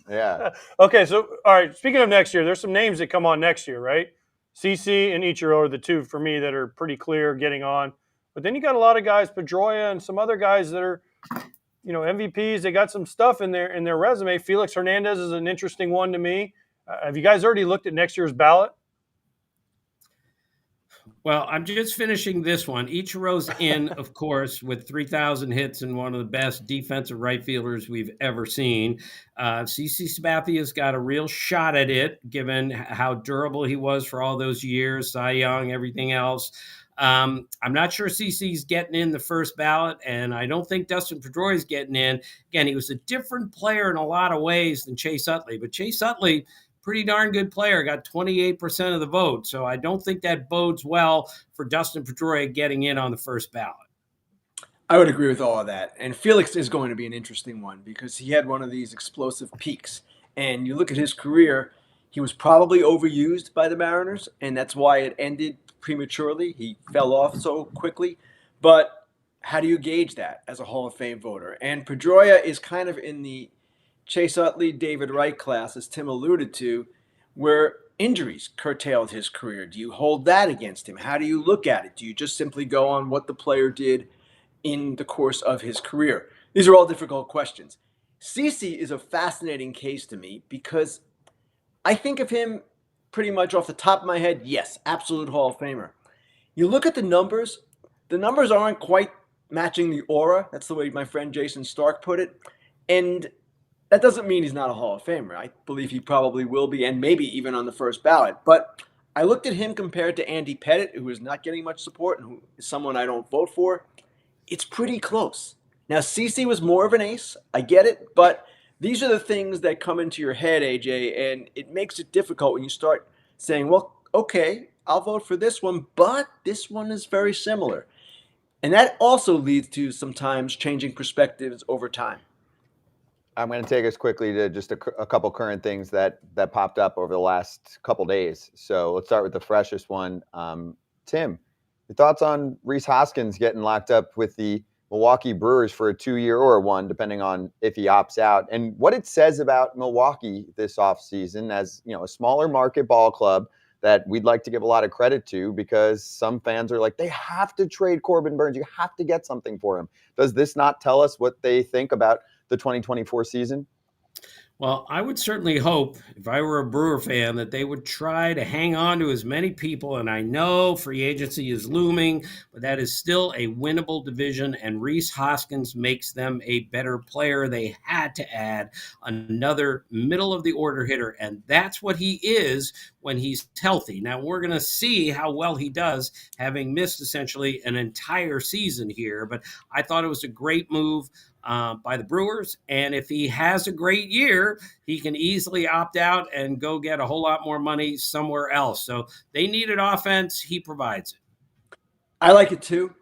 Yeah. Okay, so, all right, speaking of next year, there's some names that come on next year, right? CC and Ichiro are the two for me that are pretty clear getting on. But then you got a lot of guys, Pedroia and some other guys that are, MVPs. They got some stuff in their resume. Felix Hernandez is an interesting one to me. Have you guys already looked at next year's ballot? Well, I'm just finishing this one. Ichiro's in, of course, with 3,000 hits and one of the best defensive right fielders we've ever seen. CC Sabathia's got a real shot at it, given how durable he was for all those years, Cy Young, everything else. I'm not sure CC's getting in the first ballot, and I don't think Dustin Pedroia's getting in. Again, he was a different player in a lot of ways than Chase Utley, but Chase Utley, pretty darn good player, got 28% of the vote. So I don't think that bodes well for Dustin Pedroia getting in on the first ballot. I would agree with all of that. And Felix is going to be an interesting one because he had one of these explosive peaks. And you look at his career, he was probably overused by the Mariners, and that's why it ended prematurely. He fell off so quickly. But how do you gauge that as a Hall of Fame voter? And Pedroia is kind of in the Chase Utley, David Wright class, as Tim alluded to, where injuries curtailed his career. Do you hold that against him? How do you look at it? Do you just simply go on what the player did in the course of his career? These are all difficult questions. CC is a fascinating case to me because I think of him pretty much off the top of my head. Yes, absolute Hall of Famer. You look at the numbers aren't quite matching the aura. That's the way my friend Jason Stark put it. And that doesn't mean he's not a Hall of Famer. I believe he probably will be, and maybe even on the first ballot. But I looked at him compared to Andy Pettitte, who is not getting much support and who is someone I don't vote for. It's pretty close. Now, CC was more of an ace. I get it. But these are the things that come into your head, AJ, and it makes it difficult when you start saying, well, okay, I'll vote for this one, but this one is very similar. And that also leads to sometimes changing perspectives over time. I'm going to take us quickly to just a couple current things that popped up over the last couple days. So let's start with the freshest one. Tim, your thoughts on Rhys Hoskins getting locked up with the Milwaukee Brewers for a 2-year or a 1, depending on if he opts out, and what it says about Milwaukee this offseason as, you know, a smaller market ball club that we'd like to give a lot of credit to, because some fans are like, they have to trade Corbin Burnes. You have to get something for him. Does this not tell us what they think about the 2024 season? Well, I would certainly hope, if I were a Brewer fan, that they would try to hang on to as many people. And I know free agency is looming, but that is still a winnable division. And Rhys Hoskins makes them a better player. They had to add another middle-of-the-order hitter, and that's what he is when he's healthy. Now, we're going to see how well he does, having missed essentially an entire season here. But I thought it was a great move by the Brewers. And if he has a great year, he can easily opt out and go get a whole lot more money somewhere else. So they needed offense. He provides it. I like it too.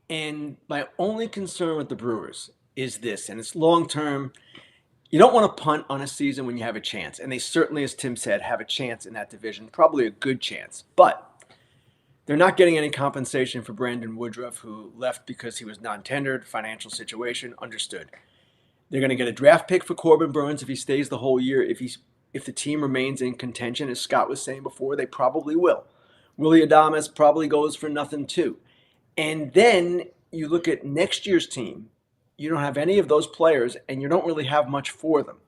And my only concern with the Brewers is this, and it's long-term. You don't want to punt on a season when you have a chance. And they certainly, as Tim said, have a chance in that division, probably a good chance. But they're not getting any compensation for Brandon Woodruff, who left because he was non-tendered, financial situation, understood. They're going to get a draft pick for Corbin Burnes if he stays the whole year. If the team remains in contention, as Scott was saying before, they probably will. Willy Adames probably goes for nothing too. And then you look at next year's team, you don't have any of those players, and you don't really have much for them.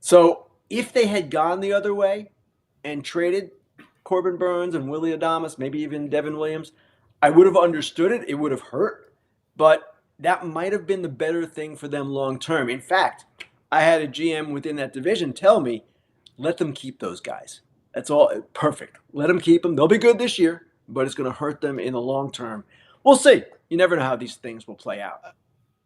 So if they had gone the other way and traded Corbin Burnes and Willy Adames, maybe even Devin Williams, I would have understood it. It would have hurt, but that might have been the better thing for them long term. In fact, I had a GM within that division tell me, let them keep those guys. That's all perfect. Let them keep them. They'll be good this year, but it's going to hurt them in the long term. We'll see. You never know how these things will play out.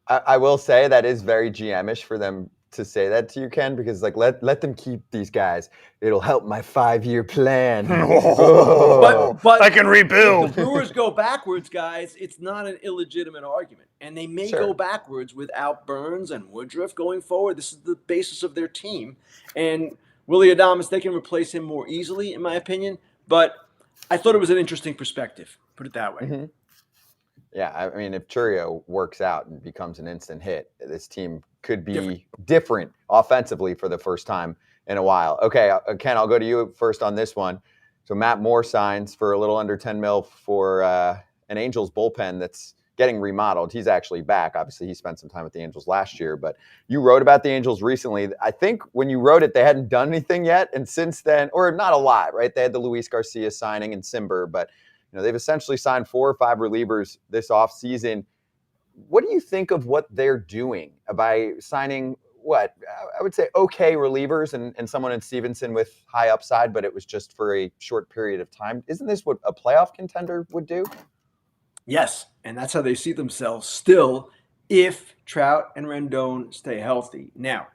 I will say that is very GM-ish for them to say that to you, Ken, because like let them keep these guys. It'll help my 5-year plan. But I can rebuild. If the Brewers go backwards, guys, it's not an illegitimate argument. And they may go backwards without Burnes and Woodruff going forward. This is the basis of their team. And Willy Adames, they can replace him more easily, in my opinion. But I thought it was an interesting perspective, put it that way. Mm-hmm. Yeah, I mean, if Churio works out and becomes an instant hit, this team could be different offensively for the first time in a while. Okay, Ken, I'll go to you first on this one. So Matt Moore signs for a little under $10 million for an Angels bullpen that's getting remodeled. He's actually back. Obviously, he spent some time with the Angels last year, but you wrote about the Angels recently. I think when you wrote it, they hadn't done anything yet, and since then, or not a lot, right? They had the Luis Garcia signing and Simber, but you know, they've essentially signed 4 or 5 relievers this offseason. What do you think of what they're doing by signing, what, I would say okay relievers and someone in Stevenson with high upside, but it was just for a short period of time? Isn't this what a playoff contender would do? Yes, and that's how they see themselves still if Trout and Rendon stay healthy. Now,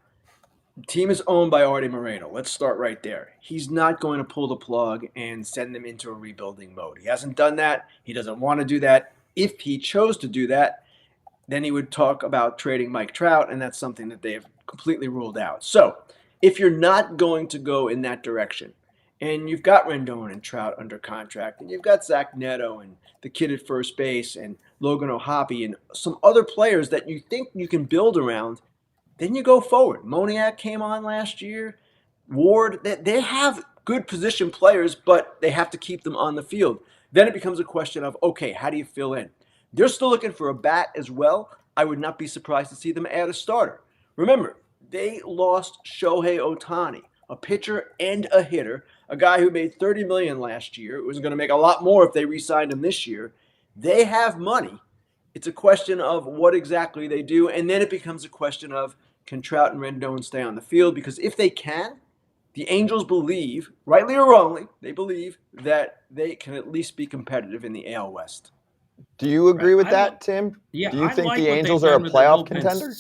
the team is owned by Artie Moreno. Let's start right there. He's not going to pull the plug and send them into a rebuilding mode. He hasn't done that. He doesn't want to do that. If he chose to do that, then he would talk about trading Mike Trout, and that's something that they have completely ruled out. So if you're not going to go in that direction, and you've got Rendon and Trout under contract, and you've got Zach Neto and the kid at first base and Logan O'Hoppe and some other players that you think you can build around, then you go forward. Moniak came on last year. Ward, they have good position players, but they have to keep them on the field. Then it becomes a question of, okay, how do you fill in? They're still looking for a bat as well. I would not be surprised to see them add a starter. Remember, They lost Shohei Ohtani, a pitcher and a hitter, a guy who made $30 million last year. It was going to make a lot more if they re-signed him this year. They have money. It's a question of what exactly they do, and then it becomes a question of, can Trout and Rendon stay on the field? Because if they can, the Angels believe, rightly or wrongly, they believe that they can at least be competitive in the AL West. Do you agree with I that, Tim? Yeah, Do you I think like the what they've Angels are a done with their playoff bullpen. contender?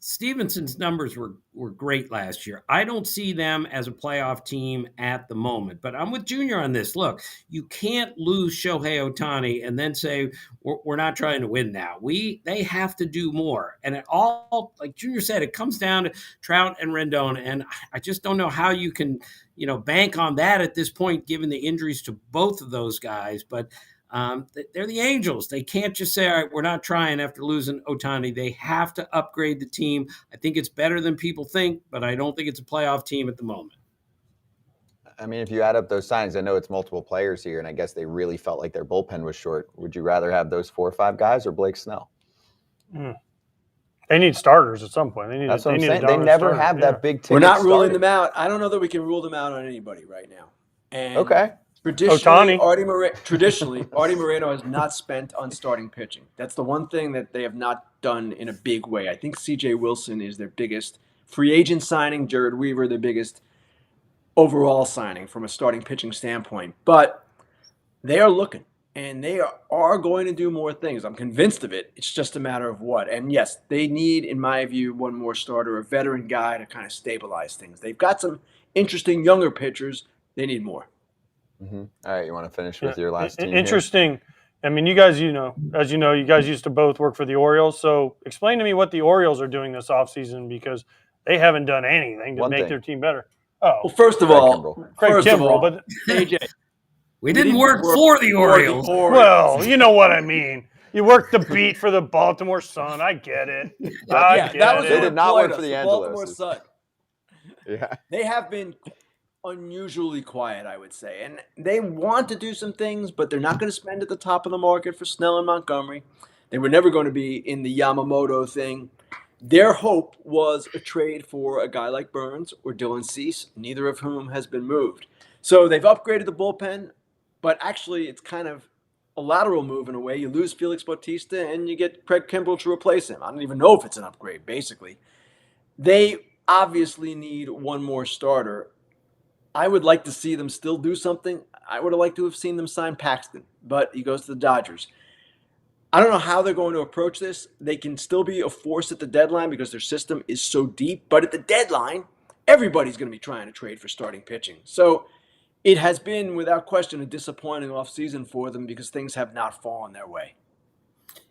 Stevenson's numbers were great last year. I don't see them as a playoff team at the moment, but I'm with Junior on this. Look, you can't lose Shohei Ohtani and then say we're not trying to win now. They have to do more, and it all, like Junior said, it comes down to Trout and Rendon, and I just don't know how you can bank on that at this point, given the injuries to both of those guys, but. They're the Angels. They can't just say, all right, we're not trying after losing Ohtani. They have to upgrade the team. I think it's better than people think, but I don't think it's a playoff team at the moment. I mean, if you add up those signings, I know it's multiple players here, and I guess they really felt like their bullpen was short. Would you rather have those 4 or 5 guys or Blake Snell? They need starters at some point. That's what I'm saying. They never have that big ticket. We're not ruling them out. I don't know that we can rule them out on anybody right now. And okay. Traditionally, Artie Moreno has not spent on starting pitching. That's the one thing that they have not done in a big way. I think C.J. Wilson is their biggest free agent signing. Jared Weaver, their biggest overall signing from a starting pitching standpoint. But they are looking, and they are going to do more things. I'm convinced of it. It's just a matter of what. And yes, they need, in my view, one more starter, a veteran guy to kind of stabilize things. They've got some interesting younger pitchers. They need more. Mm-hmm. All right, you want to finish with your last team? Interesting. Here? I mean, you guys, as you know, you guys used to both work for the Orioles. So explain to me what the Orioles are doing this offseason, because they haven't done anything to make their team better. Oh, well, first of all, Craig Kimbrell, but AJ, we didn't work for the Orioles. Well, you know what I mean. You worked the beat for the Baltimore Sun. I get it. They did not work for the Angelos. Baltimore Sun. Yeah, they have been unusually quiet, I would say. And they want to do some things, but they're not going to spend at the top of the market for Snell and Montgomery. They were never going to be in the Yamamoto thing. Their hope was a trade for a guy like Burns or Dylan Cease, neither of whom has been moved. So they've upgraded the bullpen, but actually it's kind of a lateral move in a way. You lose Felix Bautista and you get Craig Kimbrell to replace him. I don't even know if it's an upgrade, basically. They obviously need one more starter. I would like to see them still do something. I would have liked to have seen them sign Paxton, but he goes to the Dodgers. I don't know how they're going to approach this. They can still be a force at the deadline because their system is so deep, but at the deadline, everybody's going to be trying to trade for starting pitching. So it has been, without question, a disappointing offseason for them because things have not fallen their way.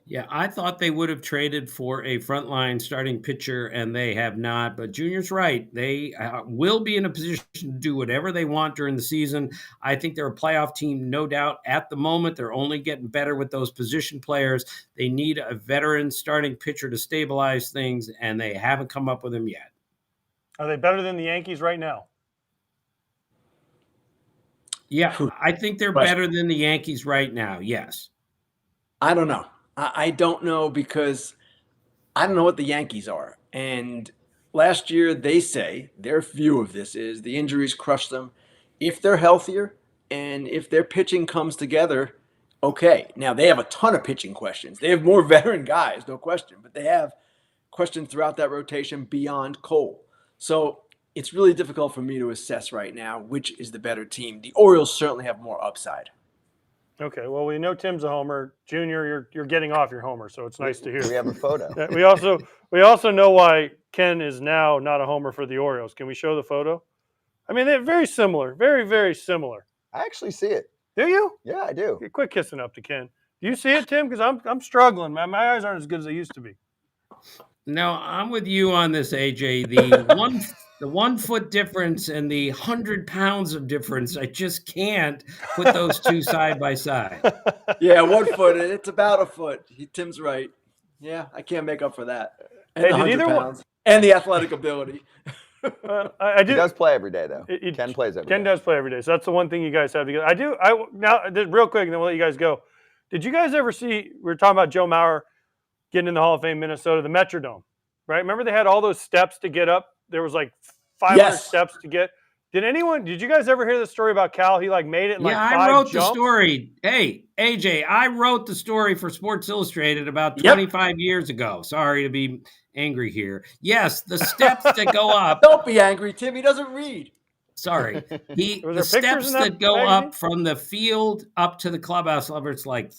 Yeah, I thought they would have traded for a frontline starting pitcher, and they have not. But Junior's right. They will be in a position to do whatever they want during the season. I think they're a playoff team, no doubt. At the moment, they're only getting better with those position players. They need a veteran starting pitcher to stabilize things, and they haven't come up with him yet. Are they better than the Yankees right now? Yeah, I think they're better than the Yankees right now, yes. I don't know. I don't know because I don't know what the Yankees are. And last year, they say, their view of this is the injuries crush them. If they're healthier and if their pitching comes together, okay. Now, they have a ton of pitching questions. They have more veteran guys, no question. But they have questions throughout that rotation beyond Cole. So it's really difficult for me to assess right now which is the better team. The Orioles certainly have more upside. Okay, well, we know Tim's a homer. Junior, you're getting off your homer, so it's nice to hear. We have a photo. We also know why Ken is now not a homer for the Orioles. Can we show the photo? I mean, they're very similar, very, very similar. I actually see it. Do you? Yeah, I do. Quit kissing up to Ken. Do you see it, Tim? Because I'm struggling, man. My eyes aren't as good as they used to be. No, I'm with you on this, AJ. The 1 foot difference and the 100 pounds of difference, I just can't put those two side by side. Yeah, 1 foot. It's about a foot. Tim's right. Yeah, I can't make up for that. And the 100 pounds. And the athletic ability. I do. He does play every day, though. Ken plays every day. Ken does play every day. So that's the one thing you guys have together. Now, real quick, and then we'll let you guys go. Did you guys ever see, we were talking about Joe Mauer getting in the Hall of Fame, Minnesota, the Metrodome, right? Remember they had all those steps to get up there was like 500 Yes. steps to get. Did you guys ever hear the story about Cal? He like made it in like 5 I wrote jumps. the story. Hey, AJ, I wrote the story for Sports Illustrated about Yep. 25 years ago. Sorry to be angry here. Yes, the steps that go up. Don't be angry, Tim. He doesn't read. Sorry. Was The there pictures steps in that that go magazine? up from the field up to the clubhouse level, it's like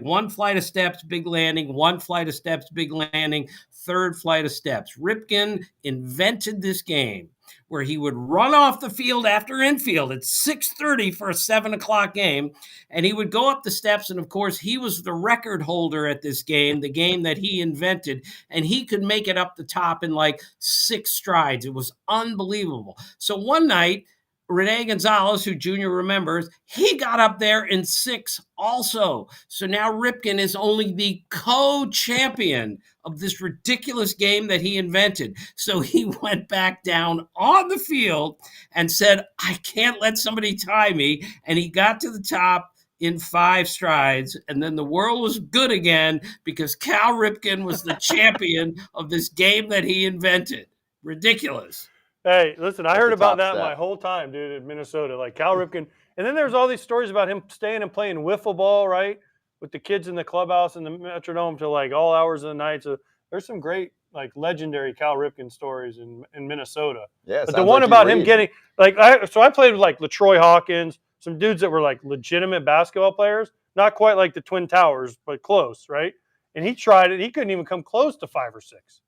one flight of steps, big landing, one flight of steps, big landing, third flight of steps. Ripken invented this game where he would run off the field after infield at 6:30 for a 7 o'clock game, and he would go up the steps, and of course, he was the record holder at this game, the game that he invented, and he could make it up the top in like 6 strides. It was unbelievable. So one night, Rene Gonzalez, who Junior remembers, he got up there in 6 also. So now Ripken is only the co-champion of this ridiculous game that he invented. So he went back down on the field and said, I can't let somebody tie me. And he got to the top in 5 strides. And then the world was good again because Cal Ripken was the champion of this game that he invented. Ridiculous. Hey, listen, I That's heard a about top that step. my whole time, dude, in Minnesota. Like Cal Ripken. And then there's all these stories about him staying and playing wiffle ball, right? With the kids in the clubhouse and the Metrodome till like all hours of the night. So there's some great, like legendary Cal Ripken stories in Minnesota. Yeah, But the one about him getting I played with like LaTroy Hawkins, some dudes that were like legitimate basketball players, not quite like the Twin Towers, but close, right? And he tried it. He couldn't even come close to 5 or 6.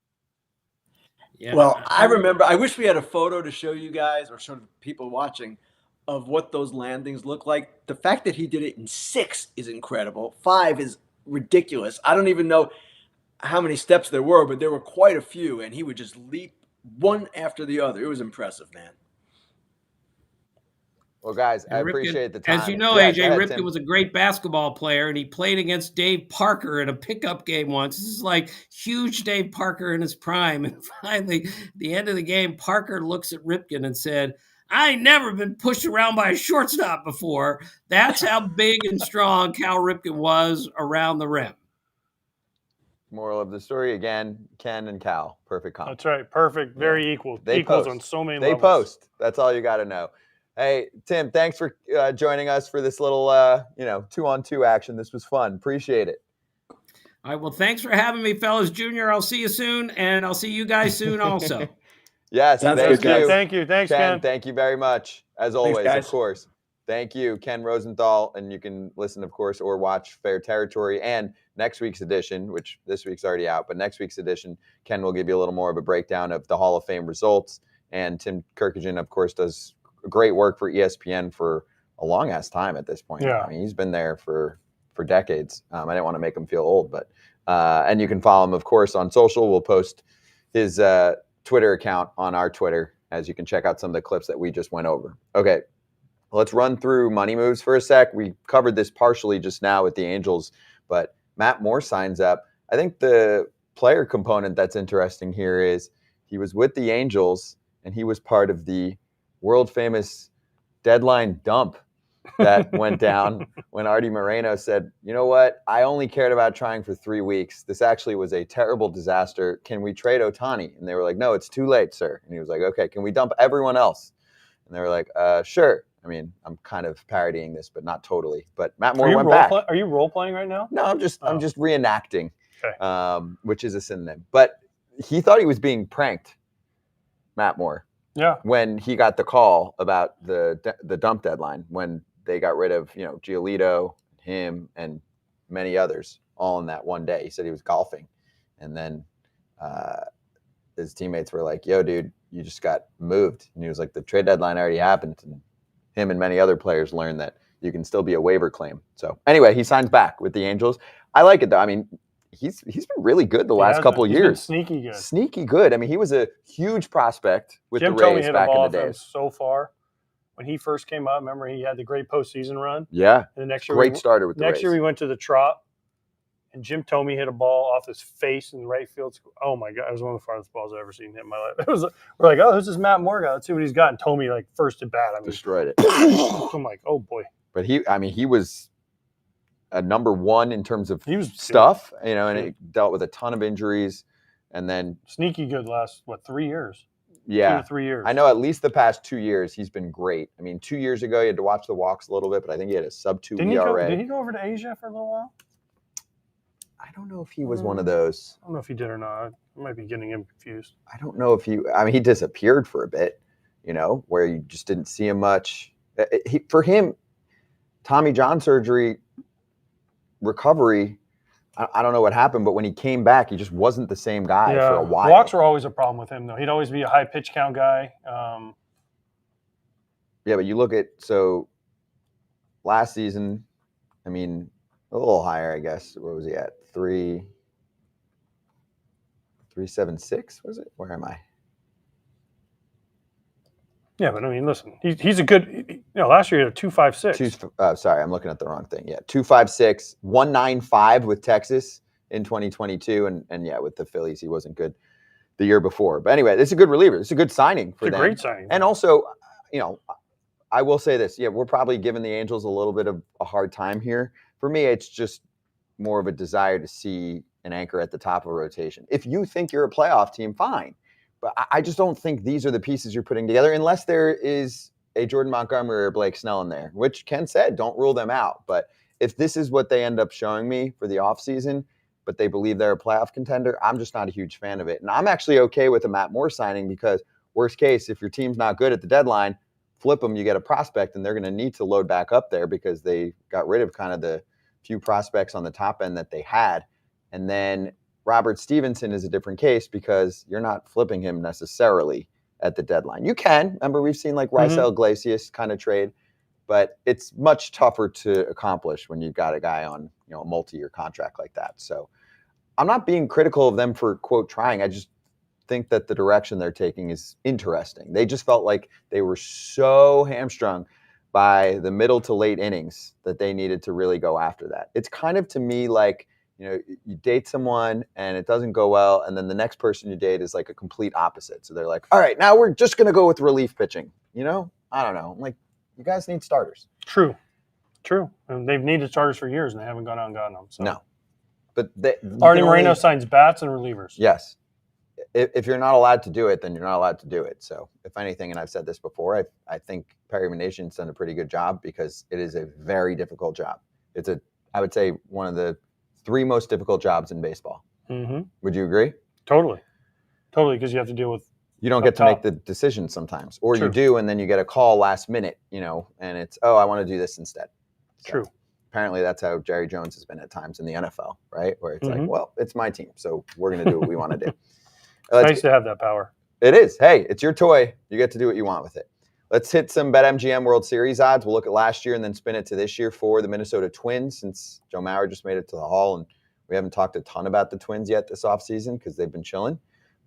Yeah. Well, I remember. I wish we had a photo to show you guys or show the people watching of what those landings look like. The fact that he did it in 6 is incredible. 5 is ridiculous. I don't even know how many steps there were, but there were quite a few, and he would just leap one after the other. It was impressive, man. Well, guys, I And Ripken, appreciate the time. as you know, Yeah, AJ, go ahead, Ripken Tim. was a great basketball player, and he played against Dave Parker in a pickup game once. This is like huge Dave Parker in his prime. And finally, at the end of the game, Parker looks at Ripken and said, I ain't never been pushed around by a shortstop before. That's how big and strong Cal Ripken was around the rim. Moral of the story, again, Ken and Cal, perfect comp. That's right. Perfect. Very equal. They Equals post. on so many They levels. post. That's all you got to know. Hey, Tim, thanks for joining us for this little, 2-on-2 action. This was fun. Appreciate it. All right. Well, thanks for having me, fellas. Junior, I'll see you soon, and I'll see you guys soon also. Yes, Sounds thank good, guys. you. Thank you. Thanks, Ken, Ken. thank you very much. As always, guys. of course. Thank you, Ken Rosenthal. And you can listen, of course, or watch Fair Territory and next week's edition, which this week's already out, but next week's edition, Ken will give you a little more of a breakdown of the Hall of Fame results. And Tim Kurkjian, of course, does great work for ESPN for a long-ass time at this point. Yeah. I mean, he's been there for decades. I didn't want to make him feel old, but and you can follow him, of course, on social. We'll post his Twitter account on our Twitter, as you can check out some of the clips that we just went over. Okay, let's run through money moves for a sec. We covered this partially just now with the Angels, but Matt Moore signs up. I think the player component that's interesting here is he was with the Angels and he was part of the world famous deadline dump that went down when Artie Moreno said, you know what, I only cared about trying for 3 weeks. This actually was a terrible disaster. Can we trade Ohtani? And they were like, no, it's too late, sir. And he was like, okay, can we dump everyone else? And they were like, sure. I mean, I'm kind of parodying this, but not totally. But Matt Moore went back. Are you role playing right now? No, I'm just reenacting, Okay. which is a synonym. But he thought he was being pranked, Matt Moore, Yeah. when he got the call about the dump deadline, when they got rid of, Giolito, him, and many others all in that one day. He said he was golfing. And then his teammates were like, yo, dude, you just got moved. And he was like, the trade deadline already happened. And him and many other players learned that you can still be a waiver claim. So anyway, he signs back with the Angels. I like it, though. I mean, he's been really good the last couple He's been years. sneaky good. Sneaky good. I mean, he was a huge prospect with Jim the told me Rays hit a back in ball the from days. so far. When he first came up, remember he had the great postseason run. Yeah, And the next year, great starter with the next Rays. year we went to the Trop, and Jim Thome hit a ball off his face in the right field. Oh my God, it was one of the farthest balls I've ever seen hit in my life. We're like, oh, who's this Matt Moore guy? Let's see what he's got. And Thome like first at bat. I mean, Destroyed it. I'm like, oh boy, But he was a number one in terms of he was stuff, and it dealt with a ton of injuries. And then sneaky good last 3 years. Yeah. 2 to 3 years. I know at least the past 2 years he's been great. I mean, 2 years ago you had to watch the walks a little bit, but I think he had a sub-2 ERA. Did he go over to Asia for a little while? I don't know if he was one of those. I don't know if he did or not. I might be getting him confused. I don't know if he disappeared for a bit, where you just didn't see him much. For him, Tommy John surgery, recovery, I don't know what happened, but when he came back, he just wasn't the same guy for a while. Walks were always a problem with him, though. He'd always be a high pitch count guy. Yeah, but you look at, last season, I mean, a little higher, I guess. What was he at? 3.76, was it? Where am I? Yeah, but I mean, listen, he's a good. Last year he had a 2.56. Sorry, I'm looking at the wrong thing. Yeah, 2.56, 1.95 with Texas in 2022, and yeah, with the Phillies he wasn't good the year before. But anyway, it's a good reliever. It's a good signing for them. It's a great signing. And also, I will say this. Yeah, we're probably giving the Angels a little bit of a hard time here. For me, it's just more of a desire to see an anchor at the top of a rotation. If you think you're a playoff team, fine. But I just don't think these are the pieces you're putting together unless there is a Jordan Montgomery or Blake Snell in there, which Ken said, don't rule them out. But if this is what they end up showing me for the offseason, but they believe they're a playoff contender, I'm just not a huge fan of it. And I'm actually okay with a Matt Moore signing because worst case, if your team's not good at the deadline, flip them, you get a prospect, and they're going to need to load back up there because they got rid of kind of the few prospects on the top end that they had. And then Robert Stevenson is a different case because you're not flipping him necessarily at the deadline. You can. Remember, we've seen like Rhys Iglesias kind of trade, but it's much tougher to accomplish when you've got a guy on a multi-year contract like that. So I'm not being critical of them for, quote, trying. I just think that the direction they're taking is interesting. They just felt like they were so hamstrung by the middle to late innings that they needed to really go after that. It's kind of to me like, you date someone and it doesn't go well, and then the next person you date is like a complete opposite. So they're like, all right, now we're just going to go with relief pitching. I don't know. I'm like, you guys need starters. True. And they've needed starters for years, and they haven't gone out and gotten them. So. No. But Artie Moreno signs bats and relievers. Yes. If you're not allowed to do it, then you're not allowed to do it. So if anything, and I've said this before, I think Perry Minasian's done a pretty good job because it is a very difficult job. It's I would say one of the 3 most difficult jobs in baseball. Mm-hmm. Would you agree? Totally, because you have to deal with. You don't get to make the decision sometimes, or True. You do, and then you get a call last minute, and it's, I want to do this instead. So True. Apparently, that's how Jerry Jones has been at times in the NFL, right? Where it's like, well, it's my team, so we're going to do what we want to do. It's nice to have that power. It is. Hey, it's your toy. You get to do what you want with it. Let's hit some BetMGM World Series odds. We'll look at last year and then spin it to this year for the Minnesota Twins, since Joe Mauer just made it to the Hall, and we haven't talked a ton about the Twins yet this offseason because they've been chilling.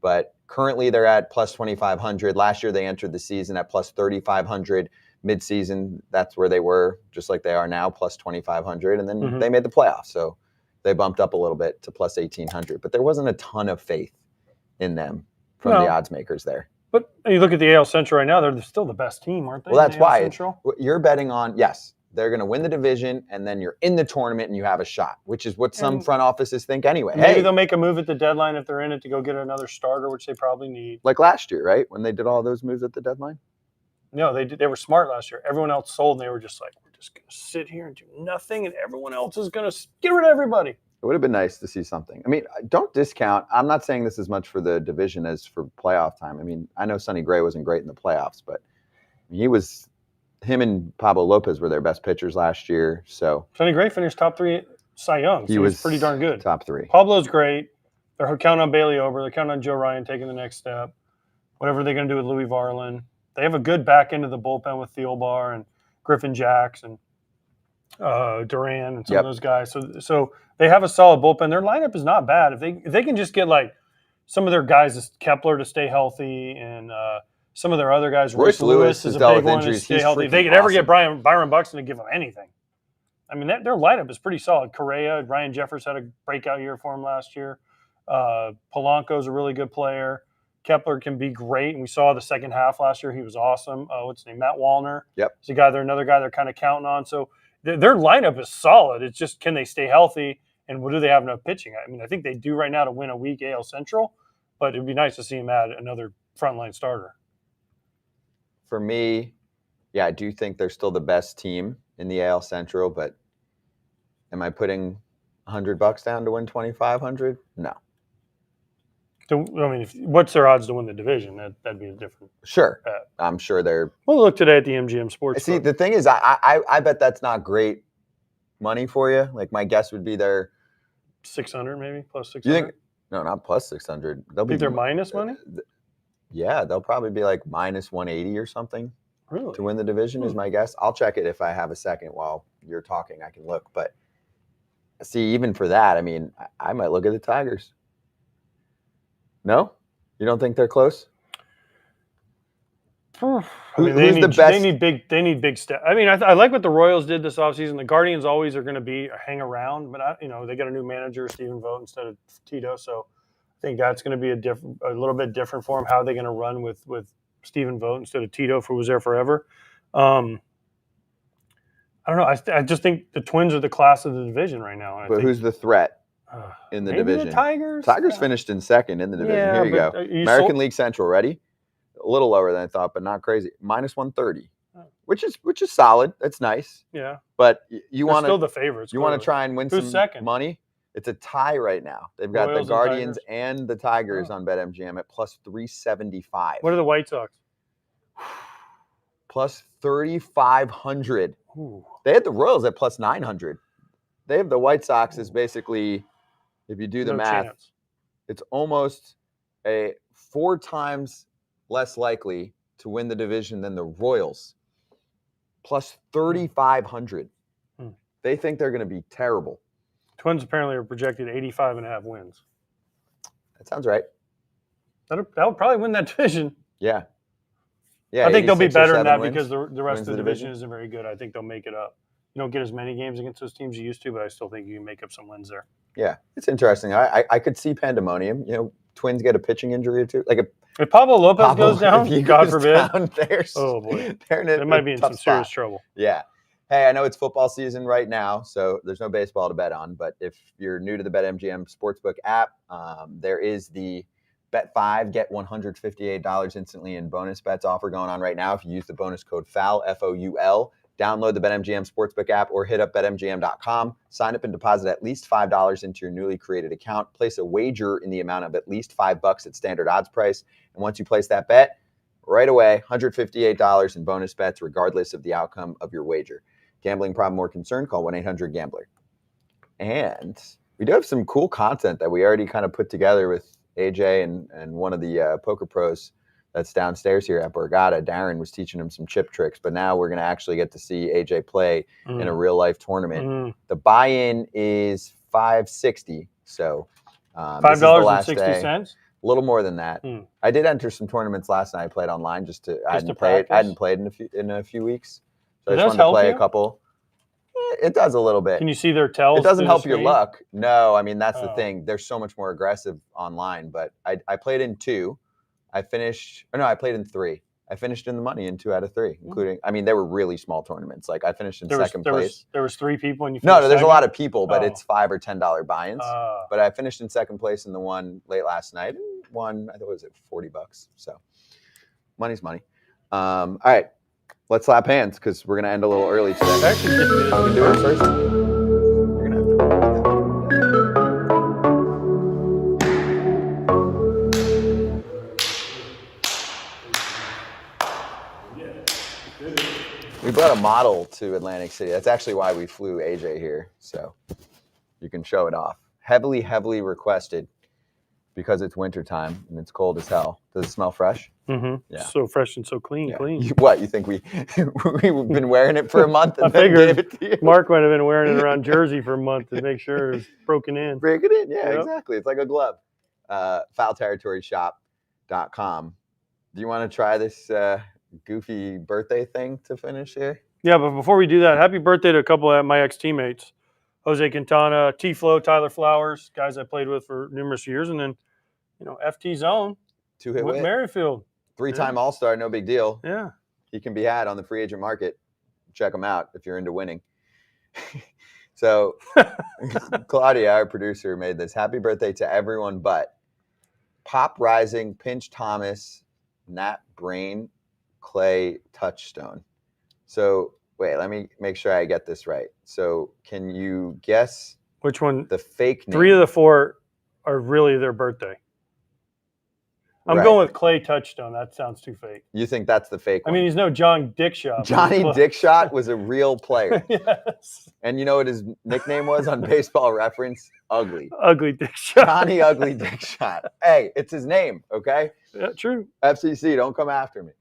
But currently they're at plus 2,500. Last year they entered the season at plus 3,500. Mid-season, that's where they were, just like they are now, plus 2,500. And then they made the playoffs, so they bumped up a little bit to plus 1,800. But there wasn't a ton of faith in them from the odds makers there. But you look at the AL Central right now, they're still the best team, aren't they? Well, that's why you're betting on, yes, they're going to win the division, and then you're in the tournament and you have a shot, which is what some front offices think anyway. Maybe they'll make a move at the deadline if they're in it to go get another starter, which they probably need. Like last year, right? When they did all those moves at the deadline? No, they were smart last year. Everyone else sold, and they were just like, we're just going to sit here and do nothing, and everyone else is going to get rid of everybody. It would have been nice to see something. I mean, don't discount. I'm not saying this as much for the division as for playoff time. I mean, I know Sonny Gray wasn't great in the playoffs, but him and Pablo Lopez were their best pitchers last year. So Sonny Gray finished top 3 Cy Young. So he was pretty darn good. Top 3. Pablo's great. They're counting on Bailey Ober. They're counting on Joe Ryan taking the next step. Whatever they're going to do with Louis Varland. They have a good back end of the bullpen with Thielbar and Griffin Jacks and Duran and some of those guys. So they have a solid bullpen. Their lineup is not bad. If they can just get like some of their guys, Kepler, to stay healthy, and some of their other guys, Royce Lewis is a big one to stay healthy. If they could ever get Byron Buxton to give them anything. I mean, their lineup is pretty solid. Correa, Ryan Jeffers had a breakout year for him last year. Polanco's a really good player. Kepler can be great, and we saw the second half last year. He was awesome. What's his name? Matt Wallner. Yep. He's another guy they're kind of counting on. So their lineup is solid. It's just, can they stay healthy, and do they have enough pitching? I mean, I think they do right now to win a weak AL Central, but it'd be nice to see him add another frontline starter. For me, yeah, I do think they're still the best team in the AL Central, but am I putting $100 down to win 2,500? No. What's their odds to win the division? That'd be a different. Sure. bet. I'm sure they're. We'll look today at the MGM Sports. See, the thing is, I bet that's not great money for you. Like, my guess would be they're 600, maybe plus 600. You think? No, not plus 600. They'll be Think they're minus money? Yeah, they'll probably be like minus 180 or something Really? to win the division is my guess. I'll check it if I have a second while you're talking. I can look, but see, even for that, I mean, I might look at the Tigers. No, you don't think they're close? I Who- mean, they who's need, the best? They need big steps. I mean, I like what the Royals did this offseason. The Guardians always are going to be hang around, but they got a new manager, Stephen Vogt instead of Tito, so I think that's going to be a little bit different for them. How are they going to run with Stephen Vogt instead of Tito, who was there forever? I don't know. I just think the Twins are the class of the division right now. And But who's the threat in the maybe division? the Tigers. Tigers finished in second in the division. Yeah, Here you go. but, American League Central, ready? A little lower than I thought, but not crazy. Minus 130, Oh. which is solid. That's nice. Yeah, But you they're want still to the favorites. you want to clearly. try and win Who's some second? money. It's a tie right now. They've got Royals the and Guardians Tigers? and the Tigers Oh. on BetMGM at plus 375. What are the White Sox? Plus 3,500. Ooh. They had the Royals at plus 900. They have the White Sox as basically, if you do the No math, chance. it's almost a 4 times less likely to win the division than the Royals. Plus 3,500. Hmm. They think they're going to be terrible. Twins apparently are projected 85.5 wins. That sounds right. That'll probably win that division. Yeah. Yeah. I think they'll be 86 or better than 7 that wins, because the rest wins of the the division division. isn't very good. I think they'll make it up. You don't get as many games against those teams you used to, but I still think you can make up some wins there. Yeah, it's interesting. I could see pandemonium. Twins get a pitching injury or two. Like If Pablo Lopez goes if down, he God goes forbid, down, oh boy, they're in they might be in tough some serious spot. trouble. Yeah. Hey, I know it's football season right now, so there's no baseball to bet on. But if you're new to the BetMGM Sportsbook app, there is the Bet 5, get $158 instantly in bonus bets offer going on right now. If you use the bonus code FOUL, F-O-U-L, download the BetMGM Sportsbook app or hit up BetMGM.com. Sign up and deposit at least $5 into your newly created account. Place a wager in the amount of at least $5 at standard odds price. And once you place that bet, right away, $158 in bonus bets, regardless of the outcome of your wager. Gambling problem or concern, call 1-800-GAMBLER. And we do have some cool content that we already kind of put together with AJ and one of the poker pros that's downstairs here at Borgata. Darren was teaching him some chip tricks, but now we're going to actually get to see AJ play in a real life tournament. The buy-in is $560. So $5.60. A little more than that. I did enter some tournaments last night. I played online I hadn't played in a few weeks. So I just wanted to play a couple. It does a little bit. Can you see their tells? It doesn't help your screen? luck. No, I mean, that's the thing. They're so much more aggressive online. But I played in 2. I played in 3. I finished in the money in 2 out of 3, including, I mean, they were really small tournaments. Like I finished in second place. There was 3 people and you No, finished there's a second? lot of people, but it's $5 or $10 buy-ins. Ah. But I finished in second place in the one late last night. Won, I think it was $40. So money's money. All right, let's slap hands because we're gonna end a little early today. Actually, You can do it first. You're gonna have to. We brought a model to Atlantic City. That's actually why we flew AJ here, so you can show it off. Heavily, heavily requested because it's wintertime and it's cold as hell. Does it smell fresh? Mm-hmm. Yeah. So fresh and so clean. Yeah. Clean. You think we've been wearing it for a month and I then figured gave it to you? Mark might have been wearing it around Jersey for a month to make sure it was broken in. Break it in. Yeah, Yep. exactly. It's like a glove. FoulTerritoryShop.com. Do you want to try this goofy birthday thing to finish here? Yeah, but before we do that, happy birthday to a couple of my ex-teammates. Jose Quintana, T-Flow, Tyler Flowers, guys I played with for numerous years. And then, FT Zone, Two-hit Whit wit. Merrifield. 3-time All-Star, no big deal. Yeah. He can be had on the free agent market. Check him out if you're into winning. So Claudia, our producer, made this. Happy birthday to everyone but Pop Rising, Pinch Thomas, Nat Brain, Clay Touchstone. So wait, let me make sure I get this right. So can you guess Which one? the fake name? 3 of the 4 are really their birthday. I'm Right. going with Clay Touchstone. That sounds too fake. You think that's the fake I one? mean, he's no John Dickshot. but Johnny he's close. Dickshot was a real player. Yes. And you know what his nickname was on Baseball Reference? Ugly. Ugly Dickshot. Johnny Ugly Dickshot. Hey, it's his name, okay? Yeah, true. FCC, don't come after me.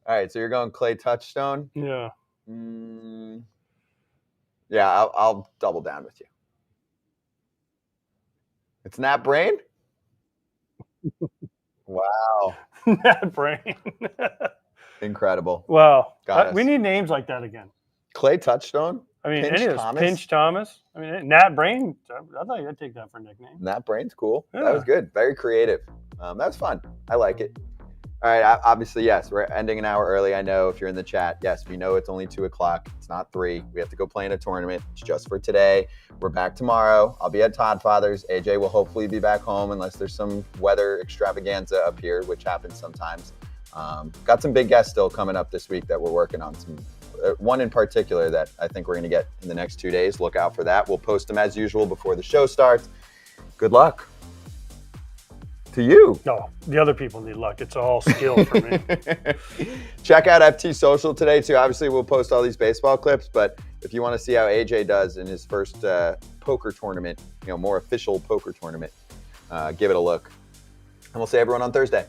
All right, so you're going Clay Touchstone. Yeah. Yeah, I'll double down with you. It's Nat Brain? Wow. Nat Brain. Incredible. Wow. Got us. We need names like that again. Clay Touchstone? I mean, Pinch any of those. Thomas? Pinch Thomas. I mean, Nat Brain. I thought you'd take that for a nickname. Nat Brain's cool. Yeah. That was good. Very creative. That's fun. I like it. All right. Obviously, yes, we're ending an hour early. I know if you're in the chat. Yes, we know it's only 2 o'clock. It's not 3. We have to go play in a tournament. It's just for today. We're back tomorrow. I'll be at Todd Father's. AJ will hopefully be back home unless there's some weather extravaganza up here, which happens sometimes. Got some big guests still coming up this week that we're working on. One in particular that I think we're going to get in the next 2 days. Look out for that. We'll post them as usual before the show starts. Good luck to you. No, the other people need luck. It's all skill for me. Check out FT Social today too. Obviously, we'll post all these baseball clips, but if you want to see how AJ does in his first poker tournament, more official poker tournament, give it a look. And we'll see everyone on Thursday.